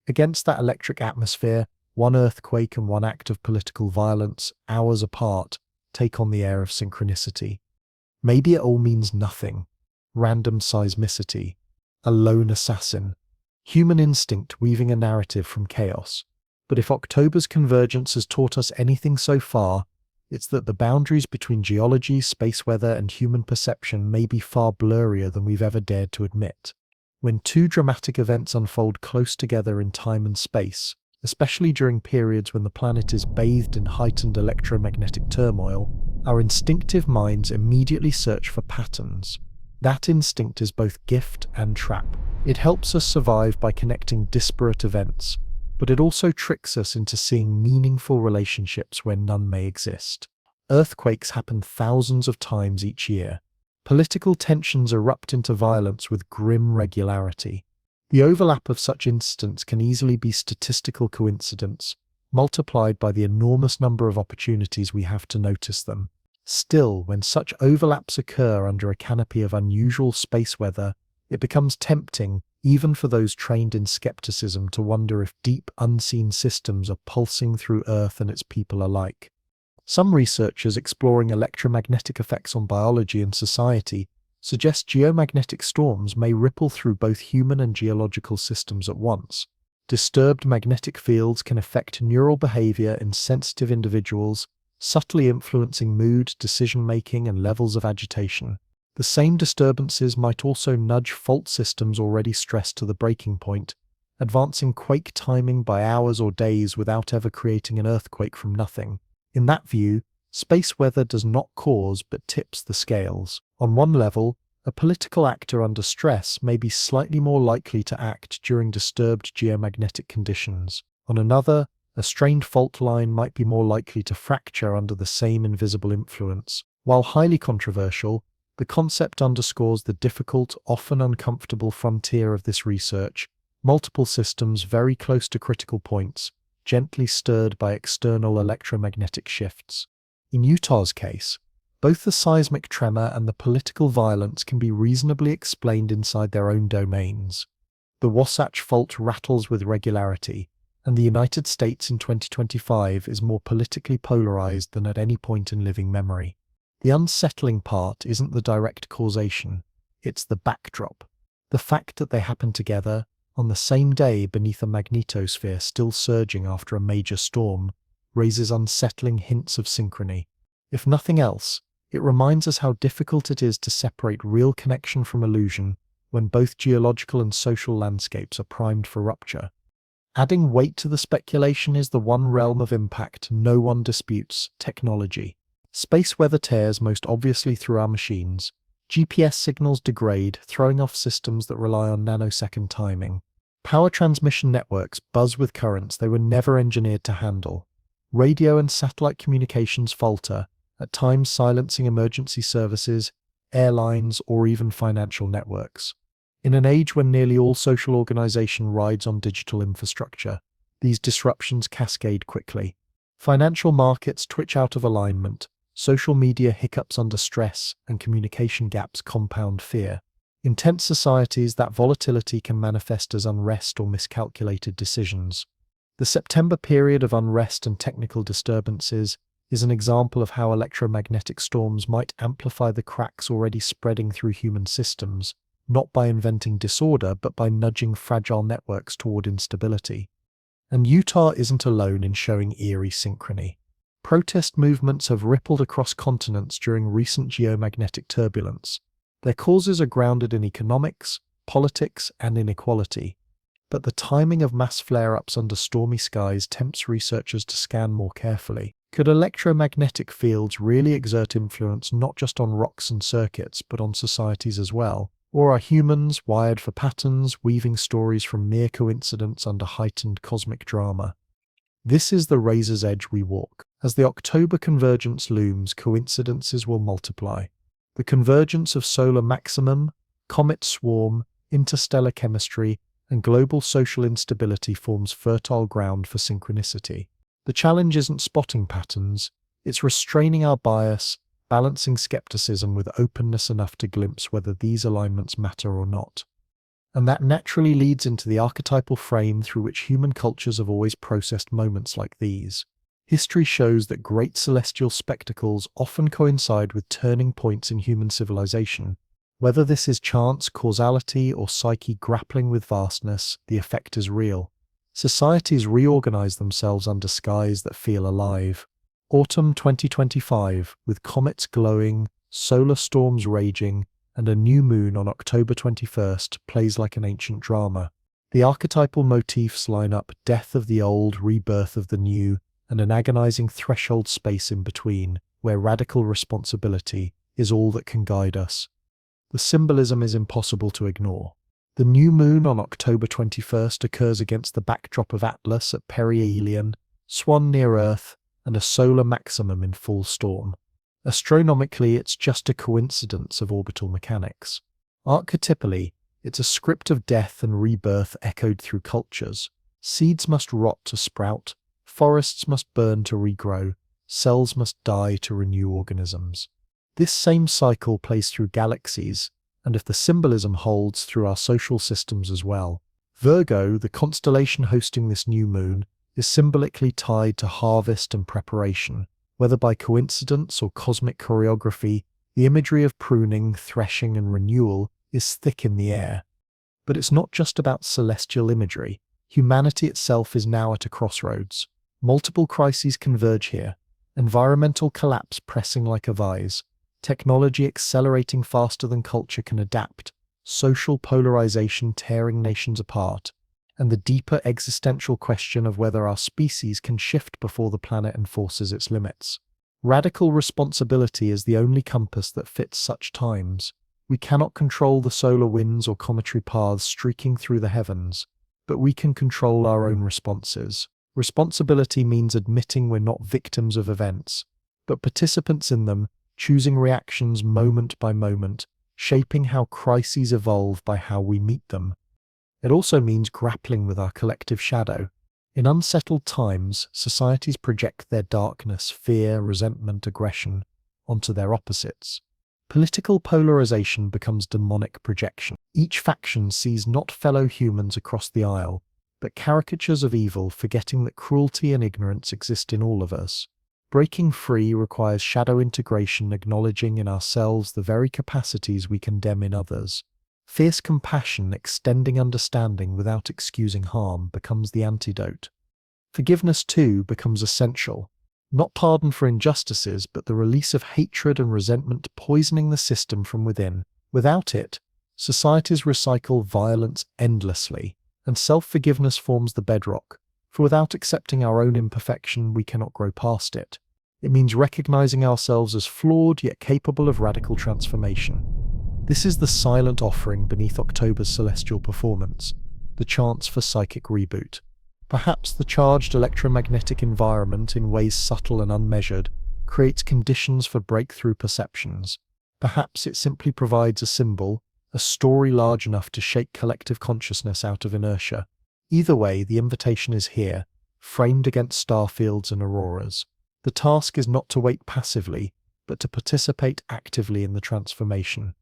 Against that electric atmosphere, one earthquake and one act of political violence, hours apart, take on the air of synchronicity. Maybe it all means nothing. Random seismicity. A lone assassin. Human instinct weaving a narrative from chaos. But if October's convergence has taught us anything so far, it's that the boundaries between geology, space weather, and human perception may be far blurrier than we've ever dared to admit. When two dramatic events unfold close together in time and space, especially during periods when the planet is bathed in heightened electromagnetic turmoil, our instinctive minds immediately search for patterns. That instinct is both gift and trap. It helps us survive by connecting disparate events, but it also tricks us into seeing meaningful relationships where none may exist. Earthquakes happen thousands of times each year. Political tensions erupt into violence with grim regularity. The overlap of such incidents can easily be statistical coincidence, multiplied by the enormous number of opportunities we have to notice them. Still, when such overlaps occur under a canopy of unusual space weather, it becomes tempting, even for those trained in skepticism, to wonder if deep, unseen systems are pulsing through Earth and its people alike. Some researchers exploring electromagnetic effects on biology and society suggest geomagnetic storms may ripple through both human and geological systems at once. Disturbed magnetic fields can affect neural behavior in sensitive individuals, subtly influencing mood, decision-making, and levels of agitation. The same disturbances might also nudge fault systems already stressed to the breaking point, advancing quake timing by hours or days without ever creating an earthquake from nothing. In that view, space weather does not cause but tips the scales. On one level, a political actor under stress may be slightly more likely to act during disturbed geomagnetic conditions. On another, a strained fault line might be more likely to fracture under the same invisible influence. While highly controversial, the concept underscores the difficult, often uncomfortable frontier of this research: multiple systems very close to critical points, gently stirred by external electromagnetic shifts. In Utah's case, both the seismic tremor and the political violence can be reasonably explained inside their own domains. The Wasatch Fault rattles with regularity, and the United States in 2025 is more politically polarized than at any point in living memory. The unsettling part isn't the direct causation, it's the backdrop. The fact that they happen together, on the same day beneath a magnetosphere still surging after a major storm, raises unsettling hints of synchrony. If nothing else, it reminds us how difficult it is to separate real connection from illusion when both geological and social landscapes are primed for rupture. Adding weight to the speculation is the one realm of impact no one disputes: technology. Space weather tears most obviously through our machines. GPS signals degrade, throwing off systems that rely on nanosecond timing. Power transmission networks buzz with currents they were never engineered to handle. Radio and satellite communications falter, at times silencing emergency services, airlines, or even financial networks. In an age when nearly all social organization rides on digital infrastructure, these disruptions cascade quickly. Financial markets twitch out of alignment, social media hiccups under stress, and communication gaps compound fear. In tense societies, that volatility can manifest as unrest or miscalculated decisions. The September period of unrest and technical disturbances is an example of how electromagnetic storms might amplify the cracks already spreading through human systems, not by inventing disorder, but by nudging fragile networks toward instability. And Utah isn't alone in showing eerie synchrony. Protest movements have rippled across continents during recent geomagnetic turbulence. Their causes are grounded in economics, politics, and inequality. But the timing of mass flare-ups under stormy skies tempts researchers to scan more carefully. Could electromagnetic fields really exert influence not just on rocks and circuits, but on societies as well? Or are humans wired for patterns, weaving stories from mere coincidence under heightened cosmic drama? This is the razor's edge we walk. As the October convergence looms, coincidences will multiply. The convergence of solar maximum, comet swarm, interstellar chemistry, and global social instability forms fertile ground for synchronicity. The challenge isn't spotting patterns, it's restraining our bias, balancing skepticism with openness enough to glimpse whether these alignments matter or not. And that naturally leads into the archetypal frame through which human cultures have always processed moments like these. History shows that great celestial spectacles often coincide with turning points in human civilization. Whether this is chance, causality, or psyche grappling with vastness, the effect is real. Societies reorganize themselves under skies that feel alive. Autumn 2025, with comets glowing, solar storms raging, and a new moon on October 21st, plays like an ancient drama. The archetypal motifs line up: death of the old, rebirth of the new, and an agonizing threshold space in between, where radical responsibility is all that can guide us. The symbolism is impossible to ignore. The new moon on October 21st occurs against the backdrop of Atlas at perihelion, Swan near Earth, and a solar maximum in full storm. Astronomically, it's just a coincidence of orbital mechanics. Archetypally, it's a script of death and rebirth echoed through cultures. Seeds must rot to sprout, forests must burn to regrow, cells must die to renew organisms. This same cycle plays through galaxies, and if the symbolism holds, through our social systems as well. Virgo, the constellation hosting this new moon, is symbolically tied to harvest and preparation. Whether by coincidence or cosmic choreography, the imagery of pruning, threshing, and renewal is thick in the air. But it's not just about celestial imagery. Humanity itself is now at a crossroads. Multiple crises converge here: environmental collapse pressing like a vise, technology accelerating faster than culture can adapt, social polarization tearing nations apart, and the deeper existential question of whether our species can shift before the planet enforces its limits. Radical responsibility is the only compass that fits such times. We cannot control the solar winds or cometary paths streaking through the heavens, but we can control our own responses. Responsibility means admitting we're not victims of events, but participants in them, choosing reactions moment by moment, shaping how crises evolve by how we meet them. It also means grappling with our collective shadow. In unsettled times, societies project their darkness, fear, resentment, aggression onto their opposites. Political polarization becomes demonic projection. Each faction sees not fellow humans across the aisle, but caricatures of evil, forgetting that cruelty and ignorance exist in all of us. Breaking free requires shadow integration, acknowledging in ourselves the very capacities we condemn in others. Fierce compassion, extending understanding without excusing harm, becomes the antidote. Forgiveness, too, becomes essential. Not pardon for injustices, but the release of hatred and resentment poisoning the system from within. Without it, societies recycle violence endlessly, and self-forgiveness forms the bedrock. For without accepting our own imperfection, we cannot grow past it. It means recognizing ourselves as flawed yet capable of radical transformation. This is the silent offering beneath October's celestial performance, the chance for psychic reboot. Perhaps the charged electromagnetic environment, in ways subtle and unmeasured, creates conditions for breakthrough perceptions. Perhaps it simply provides a symbol, a story large enough to shake collective consciousness out of inertia. Either way, the invitation is here, framed against starfields and auroras. The task is not to wait passively, but to participate actively in the transformation.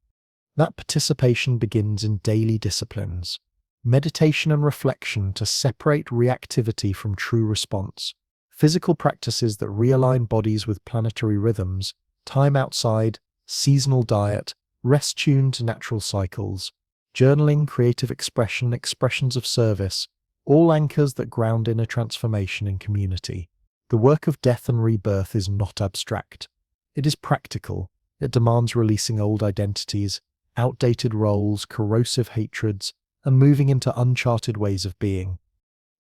That participation begins in daily disciplines. meditation and reflection to separate reactivity from true response, physical practices that realign bodies with planetary rhythms, time outside, seasonal diet, rest tuned to natural cycles, journaling, creative expression, expressions of service, all anchors that ground inner transformation in community. The work of death and rebirth is not abstract. It is practical. It demands releasing old identities, outdated roles, corrosive hatreds, and moving into uncharted ways of being.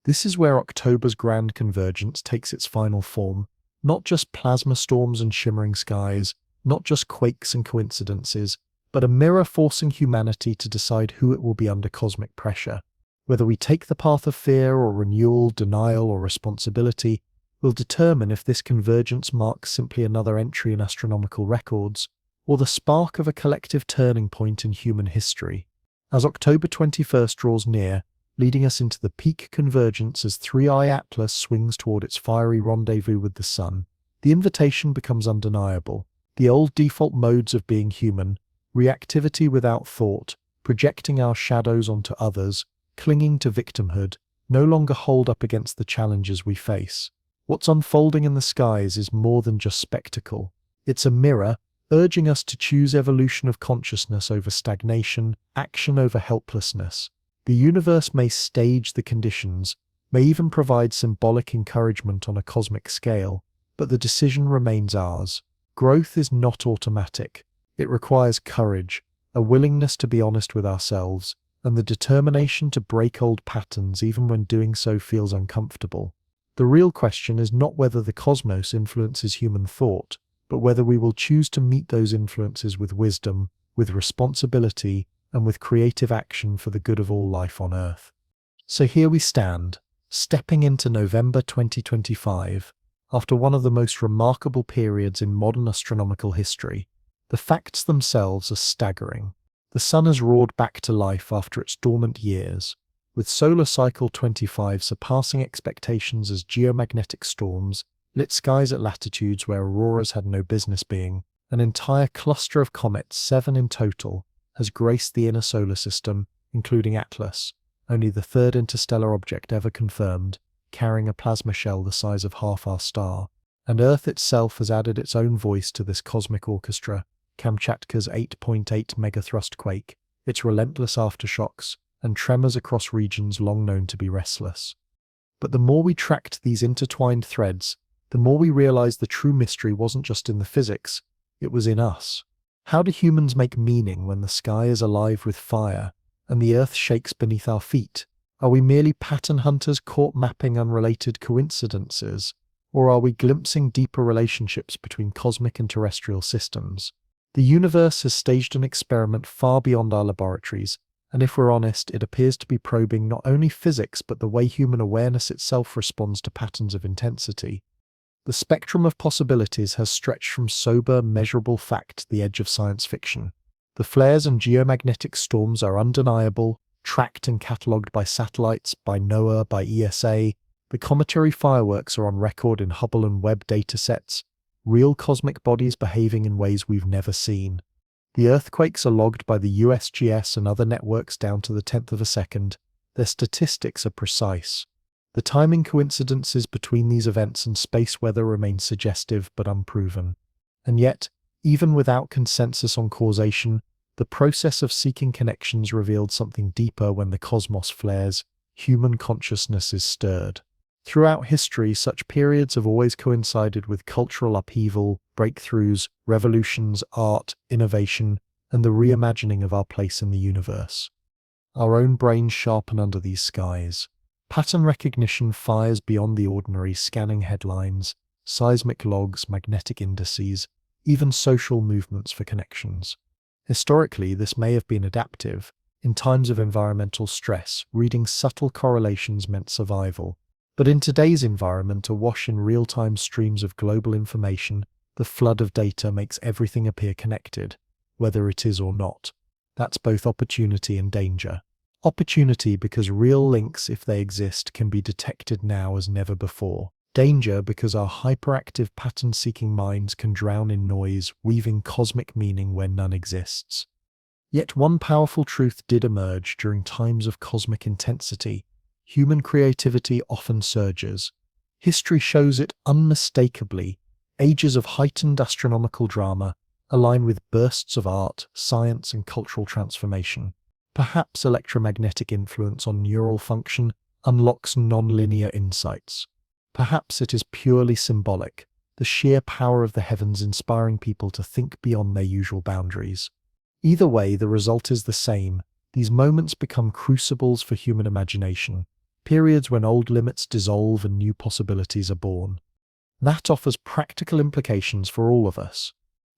This is where October's grand convergence takes its final form, not just plasma storms and shimmering skies, not just quakes and coincidences, but a mirror forcing humanity to decide who it will be under cosmic pressure. Whether we take the path of fear or renewal, denial or responsibility, will determine if this convergence marks simply another entry in astronomical records, or the spark of a collective turning point in human history. As October 21st draws near, leading us into the peak convergence as 3i Atlas swings toward its fiery rendezvous with the Sun, the invitation becomes undeniable. The old default modes of being human, reactivity without thought, projecting our shadows onto others, clinging to victimhood, no longer hold up against the challenges we face. What's unfolding in the skies is more than just spectacle. It's a mirror, urging us to choose evolution of consciousness over stagnation, action over helplessness. The universe may stage the conditions, may even provide symbolic encouragement on a cosmic scale, but the decision remains ours. Growth is not automatic. It requires courage, a willingness to be honest with ourselves, and the determination to break old patterns even when doing so feels uncomfortable. The real question is not whether the cosmos influences human thought, but whether we will choose to meet those influences with wisdom, with responsibility, and with creative action for the good of all life on Earth. So here we stand, stepping into November 2025, after one of the most remarkable periods in modern astronomical history. The facts themselves are staggering. The Sun has roared back to life after its dormant years, with solar cycle 25 surpassing expectations as geomagnetic storms lit skies at latitudes where auroras had no business being. An entire cluster of comets, 7 in total, has graced the inner solar system, including Atlas, only the third interstellar object ever confirmed, carrying a plasma shell the size of half our star. And Earth itself has added its own voice to this cosmic orchestra. Kamchatka's 8.8 megathrust quake, its relentless aftershocks, and tremors across regions long known to be restless. But the more we tracked these intertwined threads, the more we realized the true mystery wasn't just in the physics, it was in us. How do humans make meaning when the sky is alive with fire, and the earth shakes beneath our feet? Are we merely pattern hunters caught mapping unrelated coincidences, or are we glimpsing deeper relationships between cosmic and terrestrial systems? The universe has staged an experiment far beyond our laboratories, and if we're honest, it appears to be probing not only physics but the way human awareness itself responds to patterns of intensity. The spectrum of possibilities has stretched from sober, measurable fact to the edge of science fiction. The flares and geomagnetic storms are undeniable, tracked and catalogued by satellites, by NOAA, by ESA. The cometary fireworks are on record in Hubble and Webb datasets, real cosmic bodies behaving in ways we've never seen. The earthquakes are logged by the USGS and other networks down to the 10th of a second. Their statistics are precise. The timing coincidences between these events and space weather remain suggestive but unproven. And yet, even without consensus on causation, the process of seeking connections revealed something deeper. When the cosmos flares, human consciousness is stirred. Throughout history, such periods have always coincided with cultural upheaval, breakthroughs, revolutions, art, innovation, and the reimagining of our place in the universe. Our own brains sharpen under these skies. Pattern recognition fires beyond the ordinary, scanning headlines, seismic logs, magnetic indices, even social movements for connections. Historically, this may have been adaptive. In times of environmental stress, reading subtle correlations meant survival. But in today's environment, awash in real-time streams of global information, the flood of data makes everything appear connected, whether it is or not. That's both opportunity and danger. Opportunity because real links, if they exist, can be detected now as never before. Danger because our hyperactive pattern-seeking minds can drown in noise, weaving cosmic meaning where none exists. Yet one powerful truth did emerge during times of cosmic intensity. Human creativity often surges. History shows it unmistakably. Ages of heightened astronomical drama align with bursts of art, science, and cultural transformation. Perhaps electromagnetic influence on neural function unlocks non-linear insights. Perhaps it is purely symbolic, the sheer power of the heavens inspiring people to think beyond their usual boundaries. Either way, the result is the same. These moments become crucibles for human imagination, periods when old limits dissolve and new possibilities are born. That offers practical implications for all of us.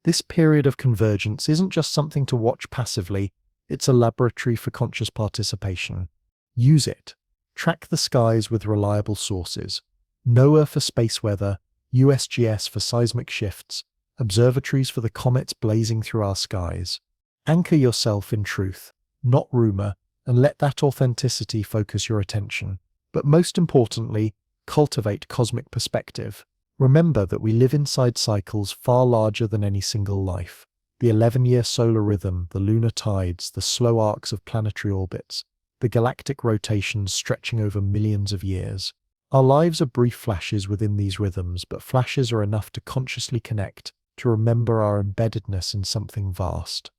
This period of convergence isn't just something to watch passively, it's a laboratory for conscious participation. Use it. Track the skies with reliable sources. NOAA for space weather, USGS for seismic shifts, observatories for the comets blazing through our skies. Anchor yourself in truth, not rumor, and let that authenticity focus your attention. But most importantly, cultivate cosmic perspective. Remember that we live inside cycles far larger than any single life. The 11-year solar rhythm, the lunar tides, the slow arcs of planetary orbits, the galactic rotations stretching over millions of years. Our lives are brief flashes within these rhythms, but flashes are enough to consciously connect, to remember our embeddedness in something vast.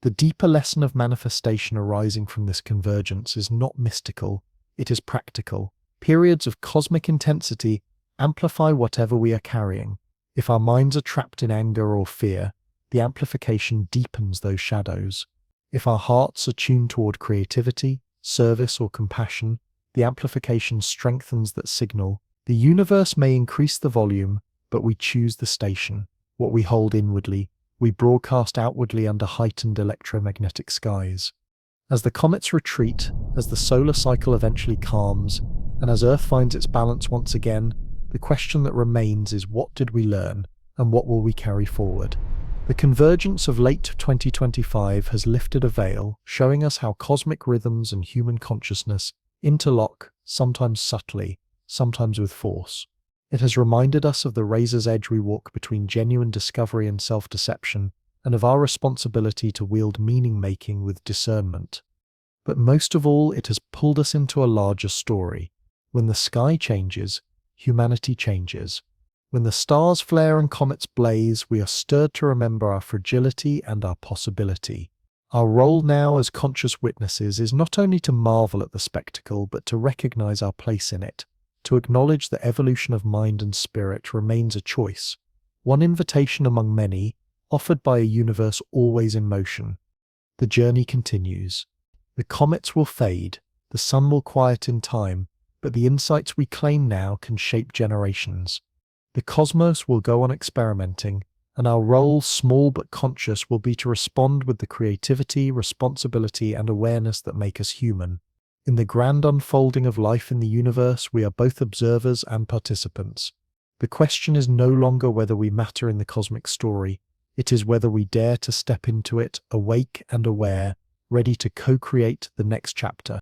The deeper lesson of manifestation arising from this convergence is not mystical, it is practical. Periods of cosmic intensity amplify whatever we are carrying. If our minds are trapped in anger or fear, the amplification deepens those shadows. If our hearts are tuned toward creativity, service, or compassion, the amplification strengthens that signal. The universe may increase the volume, but we choose the station. What we hold inwardly, we broadcast outwardly under heightened electromagnetic skies. As the comets retreat, as the solar cycle eventually calms, and as Earth finds its balance once again, the question that remains is, what did we learn, and what will we carry forward? The convergence of late 2025 has lifted a veil, showing us how cosmic rhythms and human consciousness interlock, sometimes subtly, sometimes with force. It has reminded us of the razor's edge we walk between genuine discovery and self-deception, and of our responsibility to wield meaning-making with discernment. But most of all, it has pulled us into a larger story. When the sky changes, humanity changes. When the stars flare and comets blaze, we are stirred to remember our fragility and our possibility. Our role now as conscious witnesses is not only to marvel at the spectacle, but to recognize our place in it, to acknowledge that evolution of mind and spirit remains a choice, one invitation among many, offered by a universe always in motion. The journey continues. The comets will fade, the sun will quiet in time, but the insights we claim now can shape generations. The cosmos will go on experimenting, and our role, small but conscious, will be to respond with the creativity, responsibility, and awareness that make us human. In the grand unfolding of life in the universe, we are both observers and participants. The question is no longer whether we matter in the cosmic story, it is whether we dare to step into it, awake and aware, ready to co-create the next chapter.